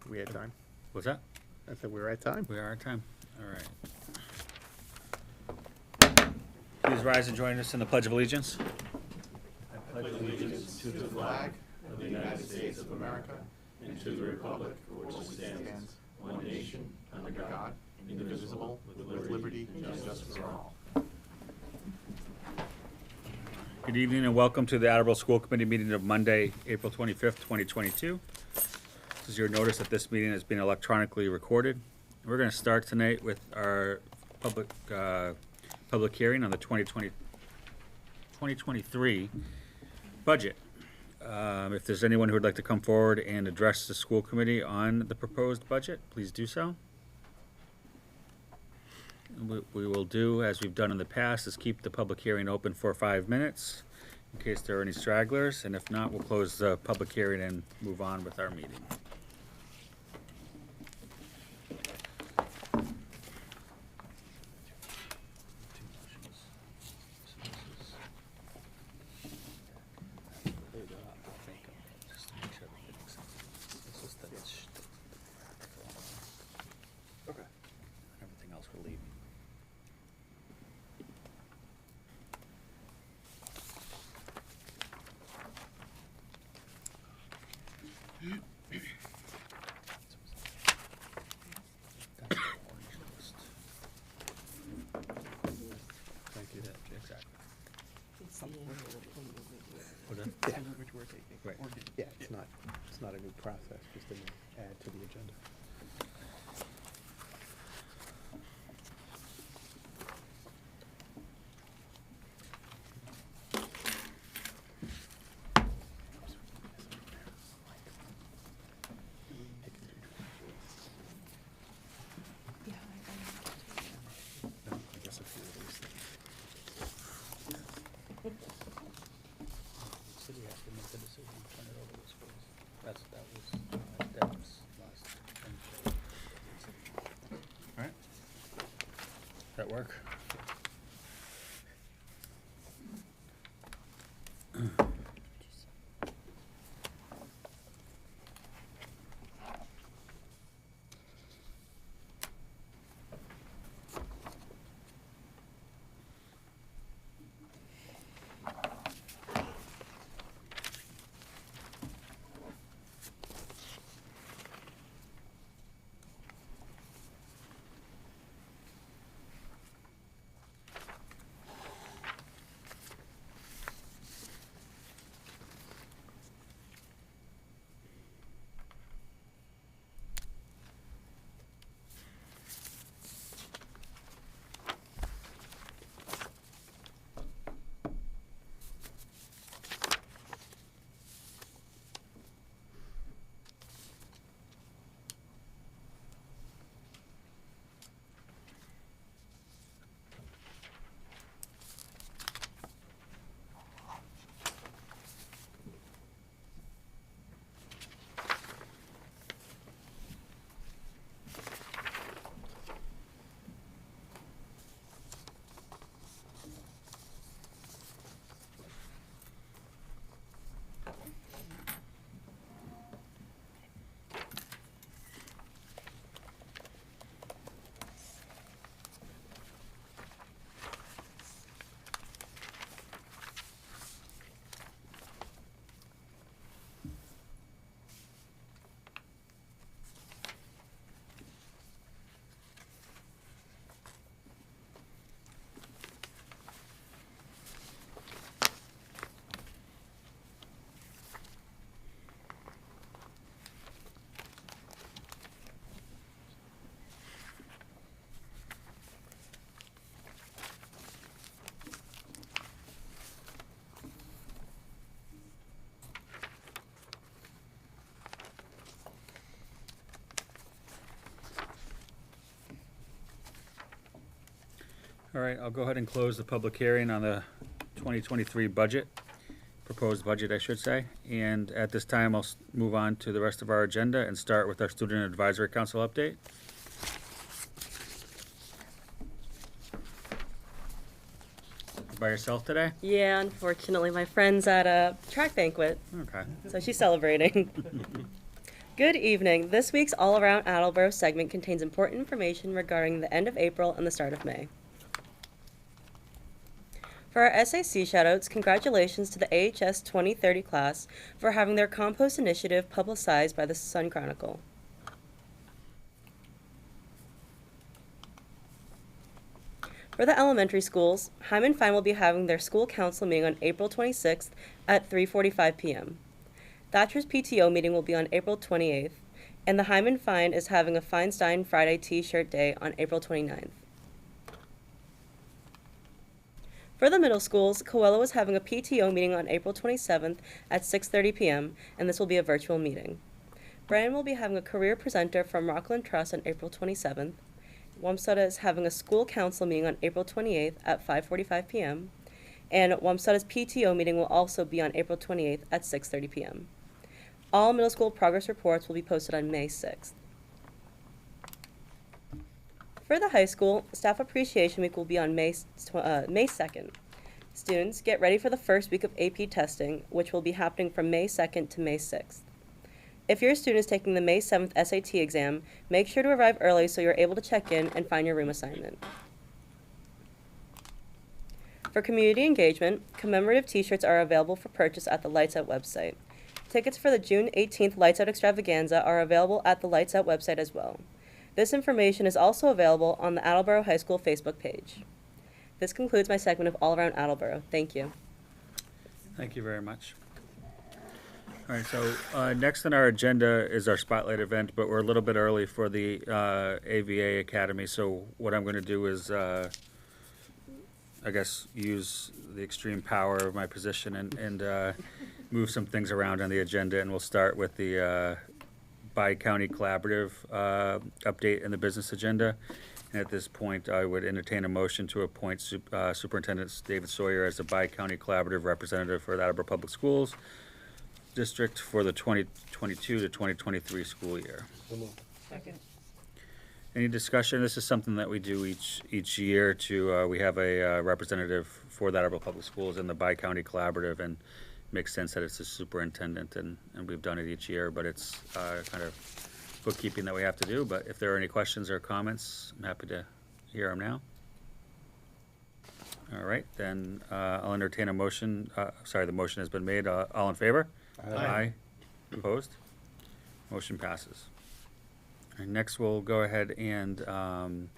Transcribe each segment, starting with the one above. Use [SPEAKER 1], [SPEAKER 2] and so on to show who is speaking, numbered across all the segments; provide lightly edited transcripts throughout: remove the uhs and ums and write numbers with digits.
[SPEAKER 1] We had time.
[SPEAKER 2] What's that?
[SPEAKER 1] I said we were at time.
[SPEAKER 2] We are at time. All right. Please rise and join us in the Pledge of Allegiance.
[SPEAKER 1] I pledge allegiance to the flag of the United States of America and to the republic for which it stands, one nation, under God, indivisible, with liberty and justice for all.
[SPEAKER 2] Good evening and welcome to the Attleboro School Committee meeting of Monday, April 25th, 2022. This is your notice that this meeting has been electronically recorded. We're going to start tonight with our public hearing on the 2023 budget. If there's anyone who would like to come forward and address the school committee on the proposed budget, please do so. What we will do, as we've done in the past, is keep the public hearing open for 5 minutes in case there are any stragglers, and if not, we'll close the public hearing and move on with our meeting. Everything else we'll leave. That's the orange list.
[SPEAKER 1] Thank you.
[SPEAKER 2] Exactly.
[SPEAKER 1] Yeah.
[SPEAKER 3] Which we're taking.
[SPEAKER 2] Right.
[SPEAKER 1] Yeah, it's not a new process, just an add to the agenda. No, I guess a few of these things.
[SPEAKER 2] City has to make the decision to turn it over to schools. That was Deb's last thing. All right. That work? All right, I'll go ahead and close the public hearing on the 2023 budget, proposed budget, I should say. And at this time, I'll move on to the rest of our agenda and start with our Student Advisory Council update. By yourself today?
[SPEAKER 4] Yeah, unfortunately, my friend's at a track banquet,
[SPEAKER 2] Okay.
[SPEAKER 4] so she's celebrating.
[SPEAKER 3] Good evening. This week's All Around Attleboro segment contains important information regarding the end of April and the start of May. For our SAC shoutouts, congratulations to the AHS 2030 class for having their compost initiative publicized by the Sun Chronicle. For the elementary schools, Hyman Fine will be having their school council meeting on April 26th at 3:45 p.m. Thatcher's PTO meeting will be on April 28th, and the Hyman Fine is having a Feinstein Friday T-shirt day on April 29th. For the middle schools, Coelho is having a PTO meeting on April 27th at 6:30 p.m., and this will be a virtual meeting. Brandon will be having a career presenter from Rockland Trust on April 27th. Wamsutta is having a school council meeting on April 28th at 5:45 p.m., and Wamsutta's PTO meeting will also be on April 28th at 6:30 p.m. All middle school progress reports will be posted on May 6th. For the high school, Staff Appreciation Week will be on May 2nd. Students, get ready for the first week of AP testing, which will be happening from May 2nd to May 6th. If your student is taking the May 7th SAT exam, make sure to arrive early so you're able to check in and find your room assignment. For community engagement, commemorative t-shirts are available for purchase at the Lights Out website. Tickets for the June 18th Lights Out extravaganza are available at the Lights Out website as well. This information is also available on the Attleboro High School Facebook page. This concludes my segment of All Around Attleboro. Thank you.
[SPEAKER 2] Thank you very much. All right, so next on our agenda is our spotlight event, but we're a little bit early for the AVA Academy. So what I'm going to do is, I guess, use the extreme power of my position and move some things around on the agenda, and we'll start with the bi-county collaborative update in the business agenda. And at this point, I would entertain a motion to appoint Superintendent David Sawyer as the bi-county collaborative representative for the Attleboro Public Schools District for the 2022 to 2023 school year.
[SPEAKER 3] Second.
[SPEAKER 2] Any discussion? This is something that we do each year to, we have a representative for the Attleboro Public Schools in the bi-county collaborative, and makes sense that it's the superintendent, and we've done it each year, but it's kind of bookkeeping that we have to do. But if there are any questions or comments, I'm happy to hear them now. All right, then I'll entertain a motion. Sorry, the motion has been made. All in favor?
[SPEAKER 1] Aye.
[SPEAKER 2] Opposed? Motion passes. All right, next, we'll go ahead and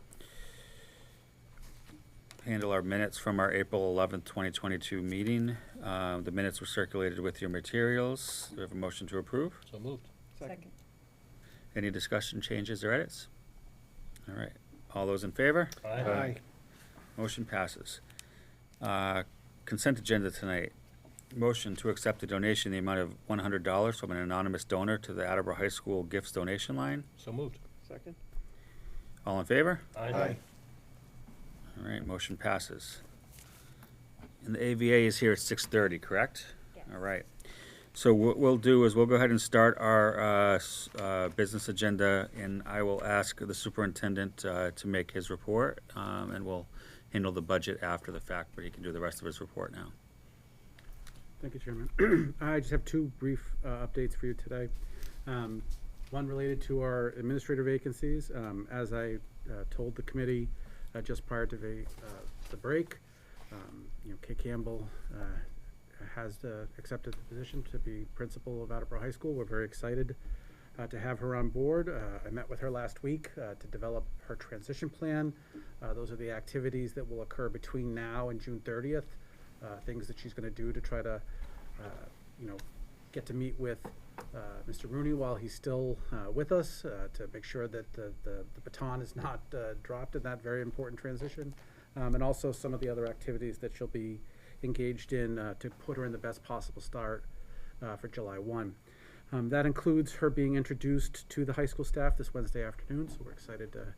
[SPEAKER 2] handle our minutes from our April 11th, 2022 meeting. The minutes were circulated with your materials. Do we have a motion to approve?
[SPEAKER 4] So moved.
[SPEAKER 3] Second.
[SPEAKER 2] Any discussion, changes, or edits? All right. All those in favor?
[SPEAKER 4] Aye.
[SPEAKER 2] Motion passes. Consent agenda tonight. Motion to accept a donation in the amount of $100 from an anonymous donor to the Attleboro High School gifts donation line.
[SPEAKER 4] So moved.
[SPEAKER 1] Second.
[SPEAKER 2] All in favor?
[SPEAKER 4] Aye.
[SPEAKER 2] All right, motion passes. And the AVA is here at 6:30, correct?
[SPEAKER 3] Yes.
[SPEAKER 2] All right. So what we'll do is we'll go ahead and start our business agenda, and I will ask the superintendent to make his report, and we'll handle the budget after the fact, but he can do the rest of his report now.
[SPEAKER 5] Thank you, Chairman. I just have two brief updates for you today. One related to our administrator vacancies. As I told the committee just prior to the break, Kay Campbell has accepted the position to be principal of Attleboro High School. We're very excited to have her on board. I met with her last week to develop her transition plan. Those are the activities that will occur between now and June 30th. Things that she's going to do to try to, get to meet with Mr. Rooney while he's still with us, to make sure that the baton is not dropped in that very important transition, and also some of the other activities that she'll be engaged in to put her in the best possible start for July 1. That includes her being introduced to the high school staff this Wednesday afternoon, so we're excited to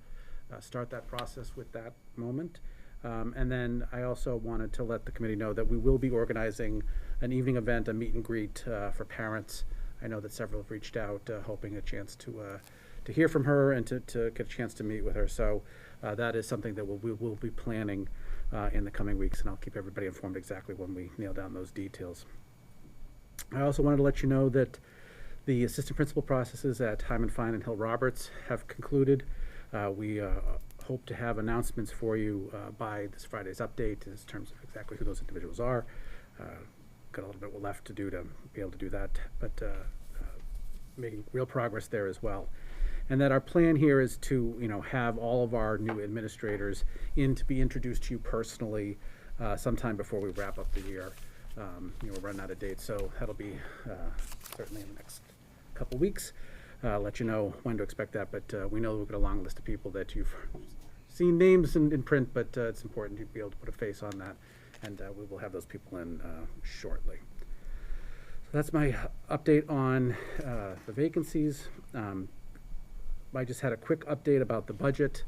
[SPEAKER 5] start that process with that moment. And then I also wanted to let the committee know that we will be organizing an evening event, a meet and greet for parents. I know that several have reached out hoping a chance to hear from her and to get a chance to meet with her. So that is something that we will be planning in the coming weeks, and I'll keep everybody informed exactly when we nail down those details. I also wanted to let you know that The assistant principal processes at Hyman Fine and Hill Roberts have concluded. We hope to have announcements for you by this Friday's update in terms of exactly who those individuals are. Got a little bit left to do to be able to do that, but making real progress there as well. And that our plan here is to, have all of our new administrators in to be introduced to you personally sometime before we wrap up the year. We're running out of dates, so that'll be certainly in the next couple weeks. Let you know when to expect that, but we know we've got a long list of people that you've seen names in print, but it's important to be able to put a face on that, and we will have those people in shortly. So that's my update on the vacancies. I just had a quick update about the budget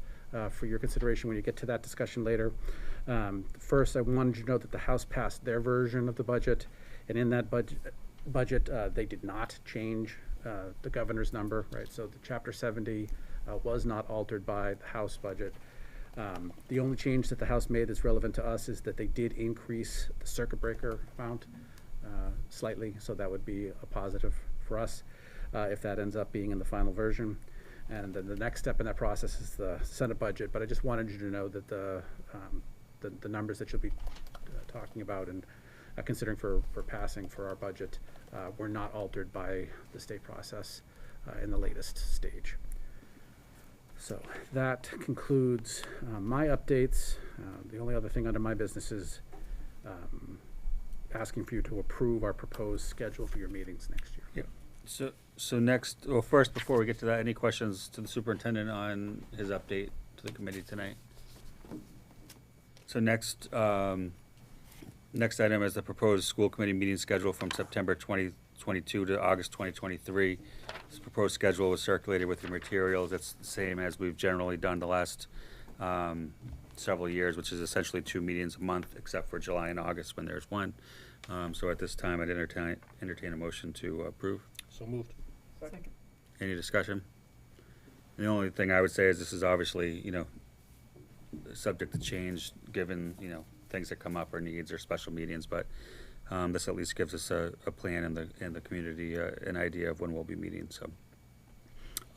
[SPEAKER 5] for your consideration when you get to that discussion later. First, I wanted you to know that the House passed their version of the budget, and in that budget they did not change the governor's number, right? So the Chapter 70 was not altered by the House budget. The only change that the House made that's relevant to us is that they did increase the circuit breaker amount slightly, so that would be a positive for us if that ends up being in the final version. And then the next step in that process is the Senate budget, but I just wanted you to know that the numbers that you'll be talking about and considering for passing for our budget were not altered by the state process in the latest stage. So that concludes my updates. The only other thing under my business is asking for you to approve our proposed schedule for your meetings next year.
[SPEAKER 2] Yep. So next, well, first, before we get to that, any questions to the superintendent on his update to the committee tonight? So next item is the proposed school committee meeting schedule from September 2022 to August 2023. This proposed schedule was circulated with your materials. It's the same as we've generally done the last several years, which is essentially 2 meetings a month, except for July and August when there's one. So at this time, I'd entertain a motion to approve.
[SPEAKER 1] So moved.
[SPEAKER 4] Second.
[SPEAKER 2] Any discussion? The only thing I would say is this is obviously, subject to change given, things that come up or needs or special meetings, but this at least gives us a plan in the community, an idea of when we'll be meeting, so.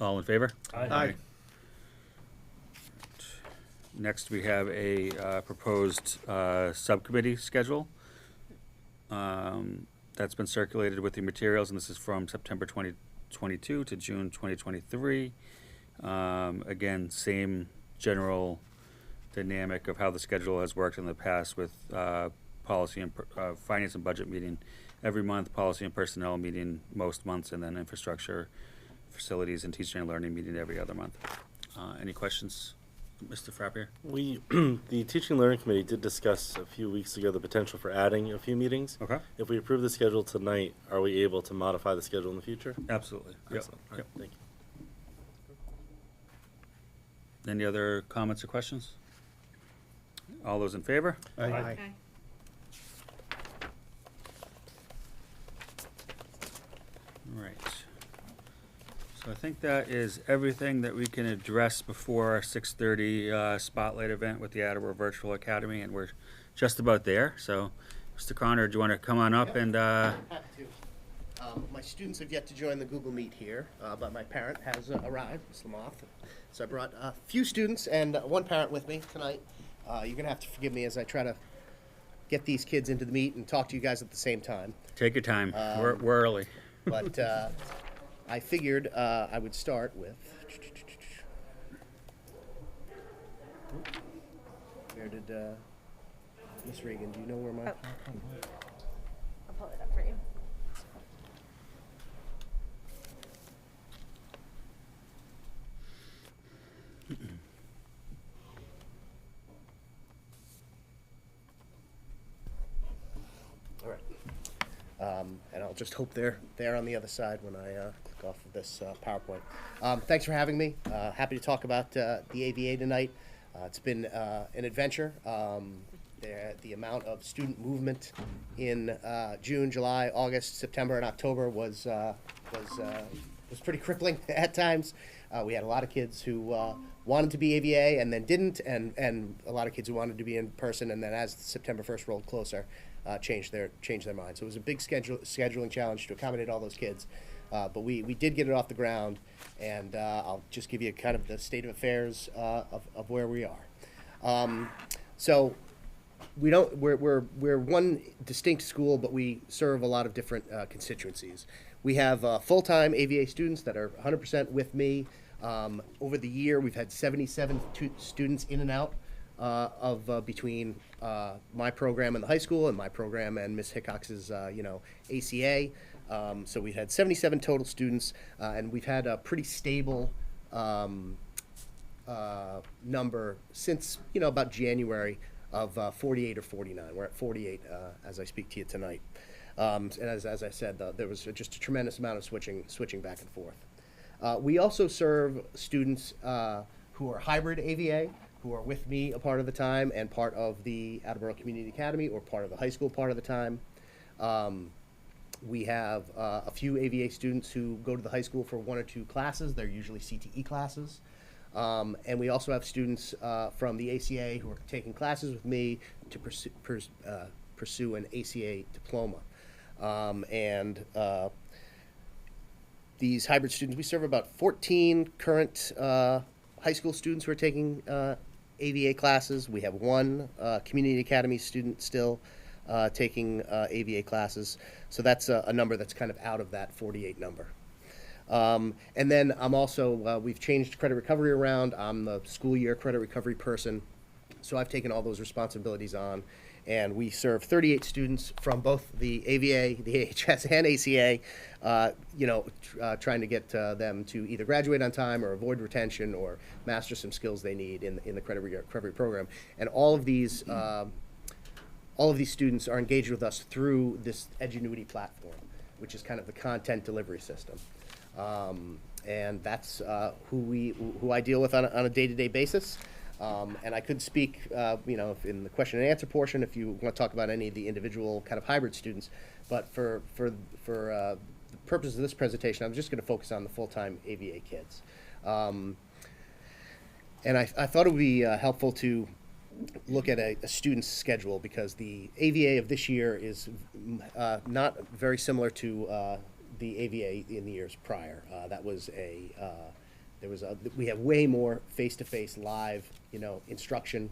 [SPEAKER 2] All in favor?
[SPEAKER 1] Aye.
[SPEAKER 2] Next, we have a proposed subcommittee schedule. That's been circulated with the materials, and this is from September 2022 to June 2023. Again, same general dynamic of how the schedule has worked in the past with policy and finance and budget meeting every month, policy and personnel meeting most months, and then infrastructure, facilities, and teaching and learning meeting every other month. Any questions, Mr. Frappier?
[SPEAKER 6] The Teaching and Learning Committee did discuss a few weeks ago the potential for adding a few meetings.
[SPEAKER 2] Okay.
[SPEAKER 6] If we approve the schedule tonight, are we able to modify the schedule in the future?
[SPEAKER 2] Absolutely. Yep.
[SPEAKER 6] Excellent. All right, thank you.
[SPEAKER 2] Any other comments or questions? All those in favor?
[SPEAKER 1] Aye.
[SPEAKER 2] All right. So I think that is everything that we can address before our 6:30 spotlight event with the Attleboro Virtual Academy, and we're just about there. So, Mr. Connor, do you want to come on up and?
[SPEAKER 4] Happy to. My students have yet to join the Google Meet here, but my parent has arrived, Ms. Lamoth. So I brought a few students and one parent with me tonight. You're going to have to forgive me as I try to get these kids into the meet and talk to you guys at the same time.
[SPEAKER 2] Take your time. We're early.
[SPEAKER 4] But I figured I would start with. Where did Miss Reagan? Do you know where my?
[SPEAKER 3] I'll pull it up for you.
[SPEAKER 4] All right. And I'll just hope they're there on the other side when I click off of this PowerPoint. Thanks for having me. Happy to talk about the AVA tonight. It's been an adventure. The amount of student movement in June, July, August, September, and October was pretty crippling at times. We had a lot of kids who wanted to be AVA and then didn't, and a lot of kids who wanted to be in person, and then as September 1st rolled closer, changed their mind. So it was a big scheduling challenge to accommodate all those kids. but we did get it off the ground, and I'll just give you kind of the state of affairs of where we are. So we're one distinct school, but we serve a lot of different constituencies. We have full-time AVA students that are 100% with me. Over the year, we've had 77 students in and out of between my program and the high school, and my program and Miss Hickox's, ACA. So we had 77 total students, and we've had a pretty stable number since, about January of 48 or 49. We're at 48 as I speak to you tonight. And as I said, there was just a tremendous amount of switching back and forth. We also serve students who are hybrid AVA, who are with me a part of the time and part of the Attleboro Community Academy or part of the high school part of the time. We have a few AVA students who go to the high school for 1 or 2 classes. They're usually CTE classes. And we also have students from the ACA who are taking classes with me to pursue an ACA diploma. These hybrid students, we serve about 14 current high school students who are taking AVA classes. We have 1 Community Academy student still taking AVA classes. So that's a number that's kind of out of that 48 number. And then I'm also, we've changed credit recovery around. I'm the school year credit recovery person. So I've taken all those responsibilities on. And we serve 38 students from both the AVA, the AHS, and ACA, trying to get them to either graduate on time or avoid retention or master some skills they need in the credit recovery program. And all of these students are engaged with us through this Edgenuity platform, which is kind of the content delivery system. And that's who I deal with on a day-to-day basis. And I could speak, in the question and answer portion if you want to talk about any of the individual kind of hybrid students. But for the purpose of this presentation, I'm just going to focus on the full-time AVA kids. And I thought it would be helpful to look at a student's schedule because the AVA of this year is not very similar to the AVA in the years prior. We have way more face-to-face live, instruction,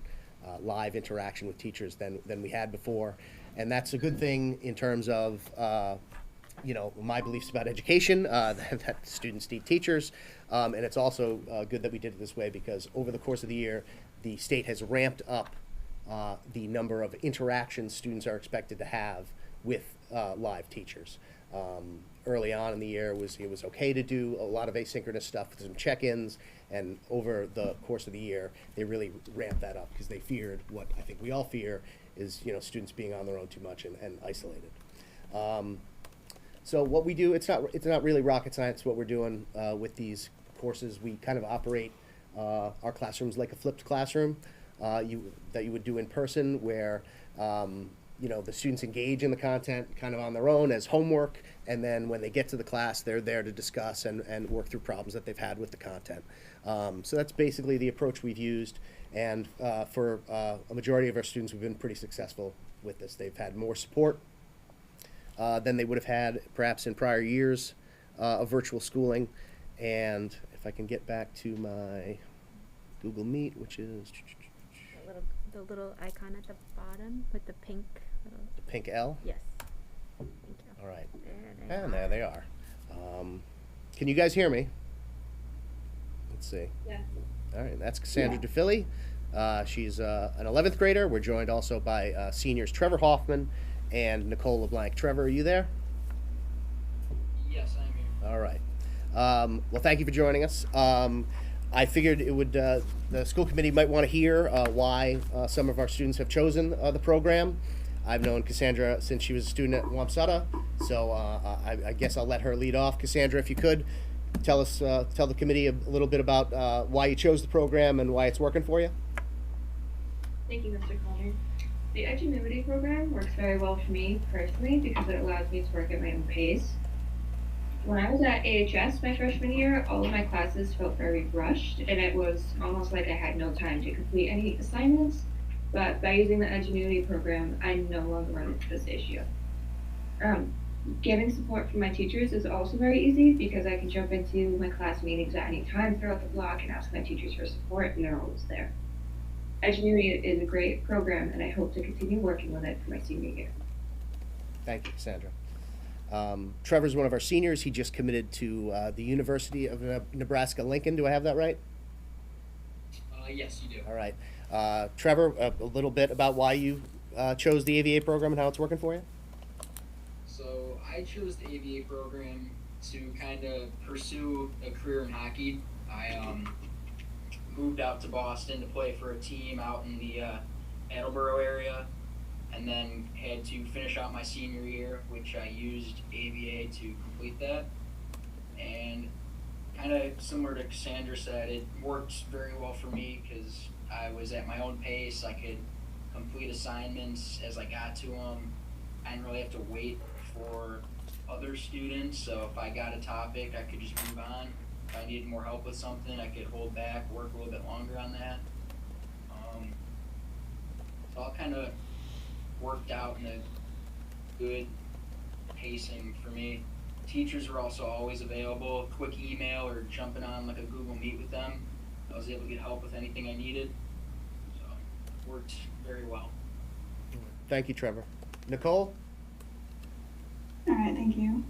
[SPEAKER 4] live interaction with teachers than we had before. And that's a good thing in terms of, my beliefs about education, that students need teachers. And it's also good that we did it this way because over the course of the year, the state has ramped up the number of interactions students are expected to have with live teachers. Early on in the year, it was okay to do a lot of asynchronous stuff with some check-ins, and over the course of the year, they really ramped that up because they feared what I think we all fear is students being on their own too much and isolated. So what we do, it's not really rocket science what we're doing with these courses. We kind of operate our classrooms like a flipped classroom that you would do in person, where the students engage in the content kind of on their own as homework, and then when they get to the class, they're there to discuss and work through problems that they've had with the content. So that's basically the approach we've used, and for a majority of our students, we've been pretty successful with this. They've had more support than they would have had perhaps in prior years of virtual schooling. And if I can get back to my Google Meet, which is
[SPEAKER 7] the little icon at the bottom with the pink little...
[SPEAKER 4] The pink L?
[SPEAKER 7] Yes. Thank you.
[SPEAKER 4] All right.
[SPEAKER 7] There
[SPEAKER 4] And there they are. Can you guys hear me? Let's see.
[SPEAKER 7] Yeah.
[SPEAKER 4] All right, that's Cassandra DeFilly. She's an 11th grader. We're joined also by seniors Trevor Hoffman and Nicole LeBlanc. Trevor, are you there?
[SPEAKER 8] Yes, I'm here.
[SPEAKER 4] All right. Well, thank you for joining us. I figured it would, the school committee might want to hear why some of our students have chosen the program. I've known Cassandra since she was a student at Wamsutta, so I guess I'll let her lead off. Cassandra, if you could, tell the committee a little bit about why you chose the program and why it's working for you.
[SPEAKER 9] Thank you, Mr. Coleman. The Edgenuity program works very well for me personally because it allows me to work at my own pace. When I was at AHS my freshman year, all of my classes felt very rushed, and it was almost like I had no time to complete any assignments. But by using the Edgenuity program, I no longer run into this issue. Getting support from my teachers is also very easy because I can jump into my class meetings at any time throughout the block and ask my teachers for support, and they're always there. Edgenuity is a great program, and I hope to continue working with it for my senior year.
[SPEAKER 4] Thank you, Cassandra. Trevor's one of our seniors. He just committed to the University of Nebraska-Lincoln. Do I have that right?
[SPEAKER 8] Yes, you do.
[SPEAKER 4] All right. Trevor, a little bit about why you chose the AVA program and how it's working for you?
[SPEAKER 8] So I chose the AVA program to kind of pursue a career in hockey. I moved out to Boston to play for a team out in the Attleboro area, and then had to finish out my senior year, which I used AVA to complete that. And kind of similar to Cassandra said, it worked very well for me because I was at my own pace. I could complete assignments as I got to them. I didn't really have to wait for other students, so if I got a topic, I could just move on. If I needed more help with something, I could hold back, work a little bit longer on that. So all kind of worked out in a good pacing for me. Teachers were also always available, quick email or jumping on like a Google Meet with them. I was able to get help with anything I needed. So it worked very well.
[SPEAKER 4] Thank you, Trevor. Nicole?
[SPEAKER 10] All right, thank you.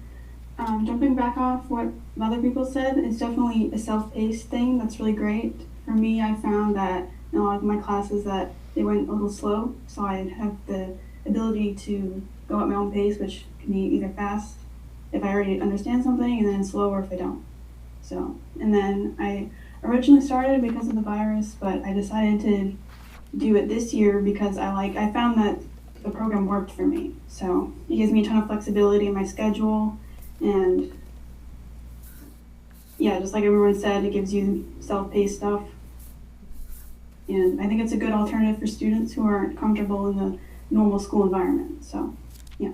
[SPEAKER 10] Jumping back off what other people said, it's definitely a self-paced thing. That's really great. For me, I found that in a lot of my classes that they went a little slow, so I have the ability to go at my own pace, which can be either fast if I already understand something, and then slower if I don't. So, and then I originally started because of the virus, but I decided to do it this year because I found that the program worked for me. So it gives me a ton of flexibility in my schedule, and yeah, just like everyone said, it gives you self-paced stuff. And I think it's a good alternative for students who aren't comfortable in the normal school environment. So, yeah.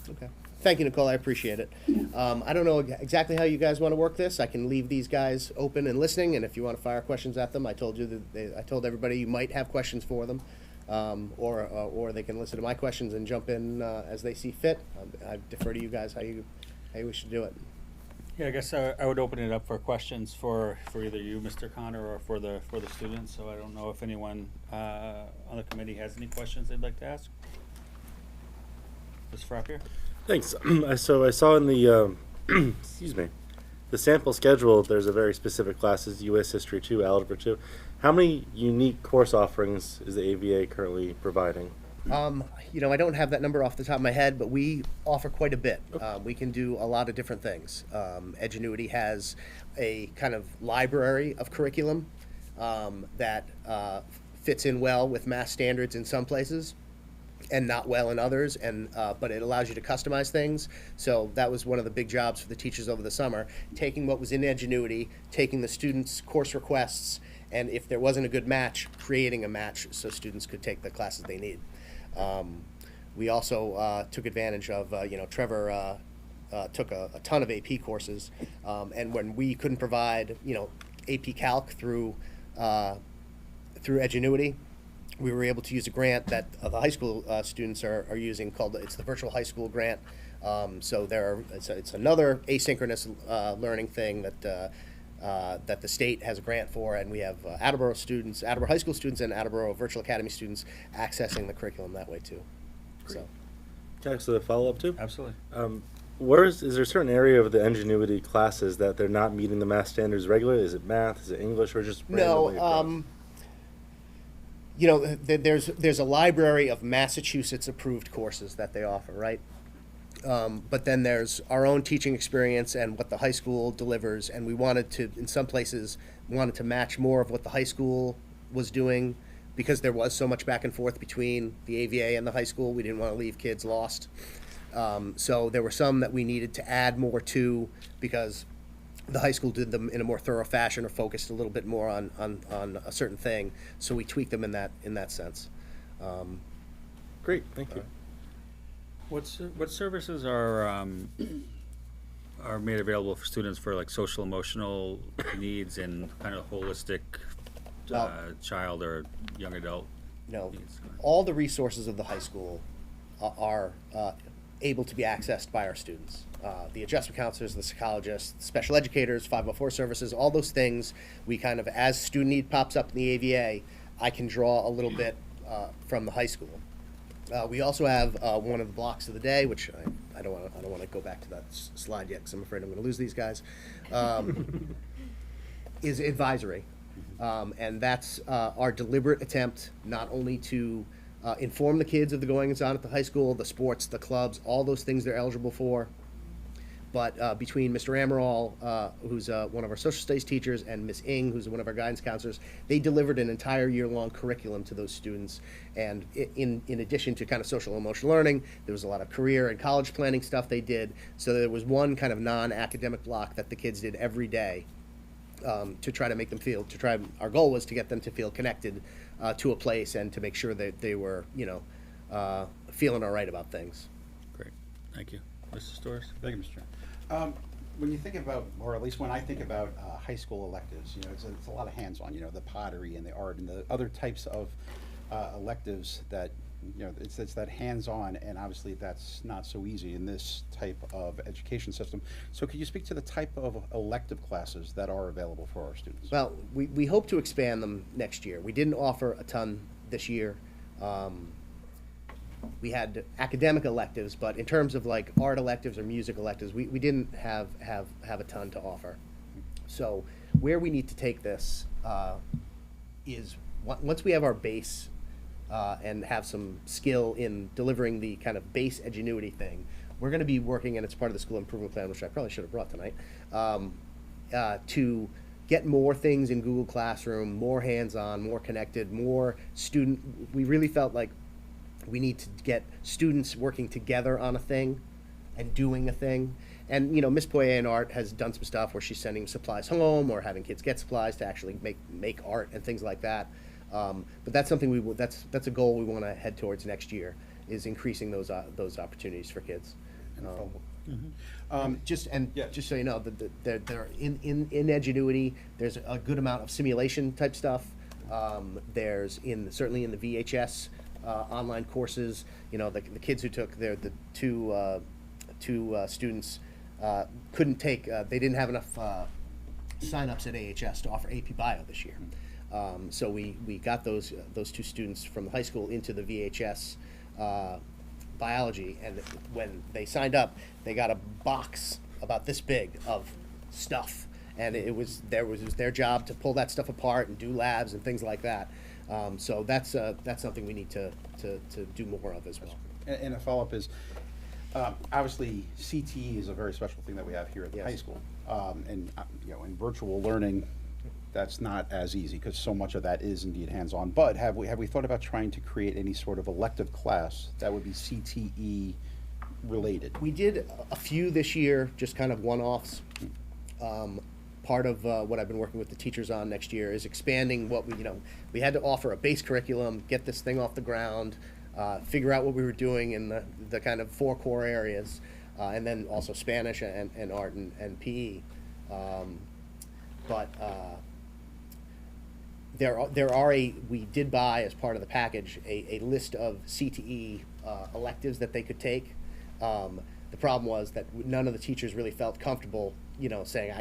[SPEAKER 4] Okay. Thank you, Nicole. I appreciate it.
[SPEAKER 10] Yeah.
[SPEAKER 4] I don't know exactly how you guys want to work this. I can leave these guys open and listening, and if you want to fire questions at them, I told you that I told everybody you might have questions for them, or they can listen to my questions and jump in as they see fit. I defer to you guys how you wish to do it.
[SPEAKER 2] Yeah, I guess I would open it up for questions for either you, Mr. Connor, or for the students. So I don't know if anyone on the committee has any questions they'd like to ask. Ms. Frappier?
[SPEAKER 6] Thanks. So I saw in the excuse me, the sample schedule. There's a very specific classes: U.S. History 2, Algebra 2. How many unique course offerings is the AVA currently providing?
[SPEAKER 4] I don't have that number off the top of my head, but we offer quite a bit. We can do a lot of different things. Edgenuity has a kind of library of curriculum that fits in well with math standards in some places and not well in others, but it allows you to customize things. So that was one of the big jobs for the teachers over the summer, taking what was in Edgenuity, taking the students' course requests, and if there wasn't a good match, creating a match so students could take the classes they need. We also took advantage of, Trevor took a ton of AP courses, and when we couldn't provide, AP Calc through Edgenuity, we were able to use a grant that the high school students are using called, it's the Virtual High School Grant. So it's another asynchronous learning thing that the state has a grant for, and we have Attleboro students, Attleboro High School students, and Attleboro Virtual Academy students accessing the curriculum that way too. So,
[SPEAKER 6] Can I ask a follow-up too?
[SPEAKER 2] Absolutely.
[SPEAKER 6] Is there a certain area of the Ingenuity classes that they're not meeting the math standards regularly? Is it math? Is it English? Or just randomly across?
[SPEAKER 4] There's a library of Massachusetts approved courses that they offer, right? But then there's our own teaching experience and what the high school delivers, and we wanted to, in some places, match more of what the high school was doing because there was so much back and forth between the AVA and the high school. We didn't want to leave kids lost. So there were some that we needed to add more to because the high school did them in a more thorough fashion or focused a little bit more on a certain thing. So we tweaked them in that sense.
[SPEAKER 6] Great, thank you.
[SPEAKER 2] What services are made available for students for like social emotional needs and kind of holistic child or young adult needs?
[SPEAKER 4] All the resources of the high school are able to be accessed by our students. The adjustment counselors, the psychologists, special educators, 504 services, all those things, we kind of, as student need pops up in the AVA, I can draw a little bit from the high school. We also have one of the blocks of the day, which I don't want to go back to that slide yet because I'm afraid I'm going to lose these guys, is advisory. And that's our deliberate attempt not only to inform the kids of the goings-on at the high school, the sports, the clubs, all those things they're eligible for, but between Mr. Amaral, who's one of our social studies teachers, and Ms. Ng, who's one of our guidance counselors, they delivered an entire year-long curriculum to those students. And in addition to kind of social and emotional learning, there was a lot of career and college planning stuff they did. So there was one kind of non-academic block that the kids did every day to try to make them feel, our goal was to get them to feel connected to a place and to make sure that they were, feeling all right about things.
[SPEAKER 2] Great, thank you. Mr. Storrs?
[SPEAKER 11] Thank you, Mr. Chairman. When you think about, or at least when I think about high school electives, it's a lot of hands-on, the pottery and the art and the other types of electives that, it's that hands-on, and obviously that's not so easy in this type of education system. So could you speak to the type of elective classes that are available for our students?
[SPEAKER 4] Well, we hope to expand them next year. We didn't offer a ton this year. We had academic electives, but in terms of like art electives or music electives, we didn't have a ton to offer. So where we need to take this is once we have our base and have some skill in delivering the kind of base edgenuity thing, we're going to be working, and it's part of the school improvement plan, which I probably should have brought tonight, to get more things in Google Classroom, more hands-on, more connected, more student. We really felt like we need to get students working together on a thing and doing a thing. And, Miss Poirier in art has done some stuff where she's sending supplies home or having kids get supplies to actually make art and things like that. But that's something that's a goal we want to head towards next year, is increasing those opportunities for kids. Just so you know, they're in Edgenuity, there's a good amount of simulation type stuff. There's certainly in the VHS online courses, the kids who took the two students couldn't take, they didn't have enough sign-ups at AHS to offer AP Bio this year. So we got those two students from the high school into the VHS biology, and when they signed up, they got a box about this big of stuff, and it was their job to pull that stuff apart and do labs and things like that. So that's something we need to do more of as well.
[SPEAKER 11] And a follow-up is, obviously CTE is a very special thing that we have here at the high school, and in virtual learning, that's not as easy because so much of that is indeed hands-on. But have we thought about trying to create any sort of elective class that would be CTE related?
[SPEAKER 4] We did a few this year, just kind of one-offs. Part of what I've been working with the teachers on next year is expanding what we had to offer a base curriculum, get this thing off the ground, figure out what we were doing in the kind of 4 core areas, and then also Spanish and art and PE. We did buy, as part of the package, a list of CTE electives that they could take. The problem was that none of the teachers really felt comfortable, saying,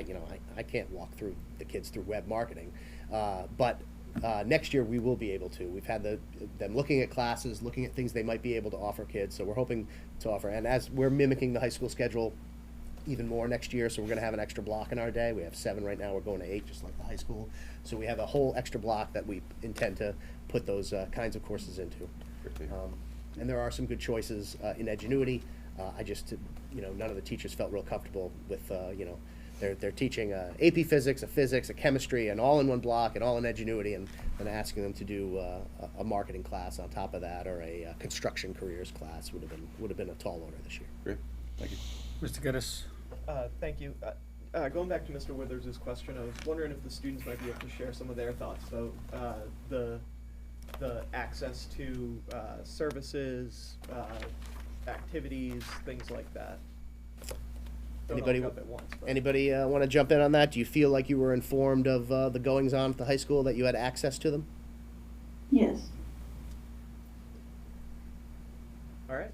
[SPEAKER 4] I can't walk through the kids through web marketing. But next year we will be able to. We've had them looking at classes, looking at things they might be able to offer kids, so we're hoping to offer. And as we're mimicking the high school schedule even more next year, so we're going to have an extra block in our day. We have 7 right now, we're going to 8, just like the high school. So we have a whole extra block that we intend to put those kinds of courses into. And there are some good choices in Edgenuity. None of the teachers felt real comfortable with, they're teaching AP Physics, a Physics, a Chemistry, and all in one block, and all in Edgenuity, and asking them to do a marketing class on top of that, or a construction careers class would have been a tall order this year.
[SPEAKER 11] Great, thank you.
[SPEAKER 2] Mr. Geddes?
[SPEAKER 12] Thank you. Going back to Mr. Withers' question, I was wondering if the students might be able to share some of their thoughts about the access to services, activities, things like that.
[SPEAKER 4] Anybody want to jump in on that? Do you feel like you were informed of the goings-on at the high school, that you had access to them?
[SPEAKER 10] Yes.
[SPEAKER 12] All right.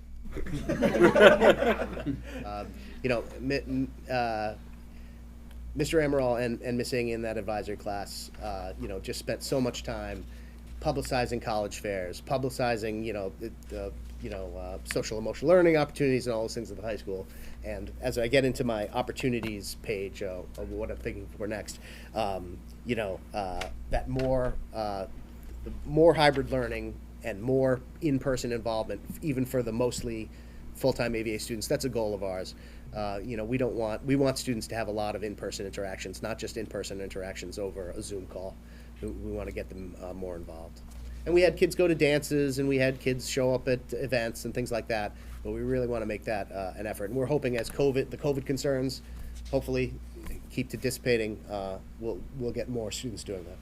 [SPEAKER 4] You know, Mr. Amaral and Miss Ng in that advisory class, you know, just spent so much time publicizing college fairs, publicizing, you know, social emotional learning opportunities and all those things at the high school. And as I get into my opportunities page of what I'm thinking for next, you know, that more hybrid learning and more in-person involvement, even for the mostly full-time AVA students, that's a goal of ours. You know, we want students to have a lot of in-person interactions, not just in-person interactions over a Zoom call. We want to get them more involved. And we had kids go to dances, and we had kids show up at events and things like that, but we really want to make that an effort. And we're hoping as the COVID concerns hopefully keep to dissipating, we'll get more students doing that.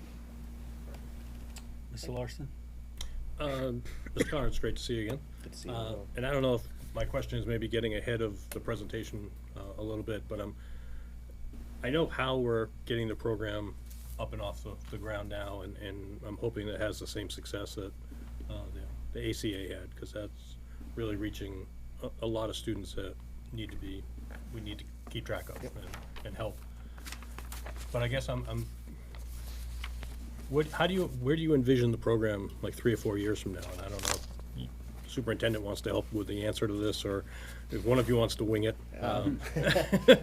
[SPEAKER 2] Mr. Larson?
[SPEAKER 13] Mr. Connor, it's great to see you again.
[SPEAKER 4] Good to see you as well.
[SPEAKER 13] And I don't know if my question is maybe getting ahead of the presentation a little bit, but I know how we're getting the program up and off the ground now, and I'm hoping that has the same success that the ACA had, because that's really reaching a lot of students that we need to keep track of and help. But I guess where do you envision the program like 3 or 4 years from now? And I don't know if the superintendent wants to help with the answer to this, or if one of you wants to wing it.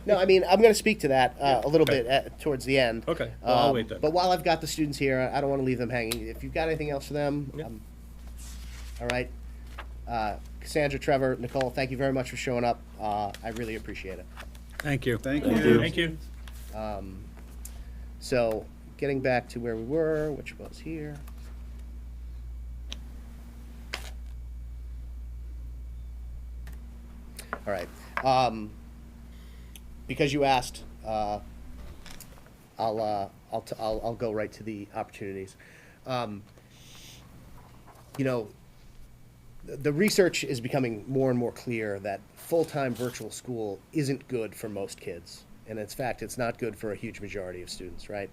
[SPEAKER 4] No, I mean, I'm going to speak to that a little bit towards the end.
[SPEAKER 13] Okay, well, I'll wait then.
[SPEAKER 4] But while I've got the students here, I don't want to leave them hanging. If you've got anything else for them, all right. Cassandra, Trevor, Nicole, thank you very much for showing up. I really appreciate it.
[SPEAKER 2] Thank you.
[SPEAKER 11] Thank you.
[SPEAKER 13] Thank you.
[SPEAKER 4] So, getting back to where we were, which was here. All right. Because you asked, I'll go right to the opportunities. You know, the research is becoming more and more clear that full-time virtual school isn't good for most kids. And in fact, it's not good for a huge majority of students, right?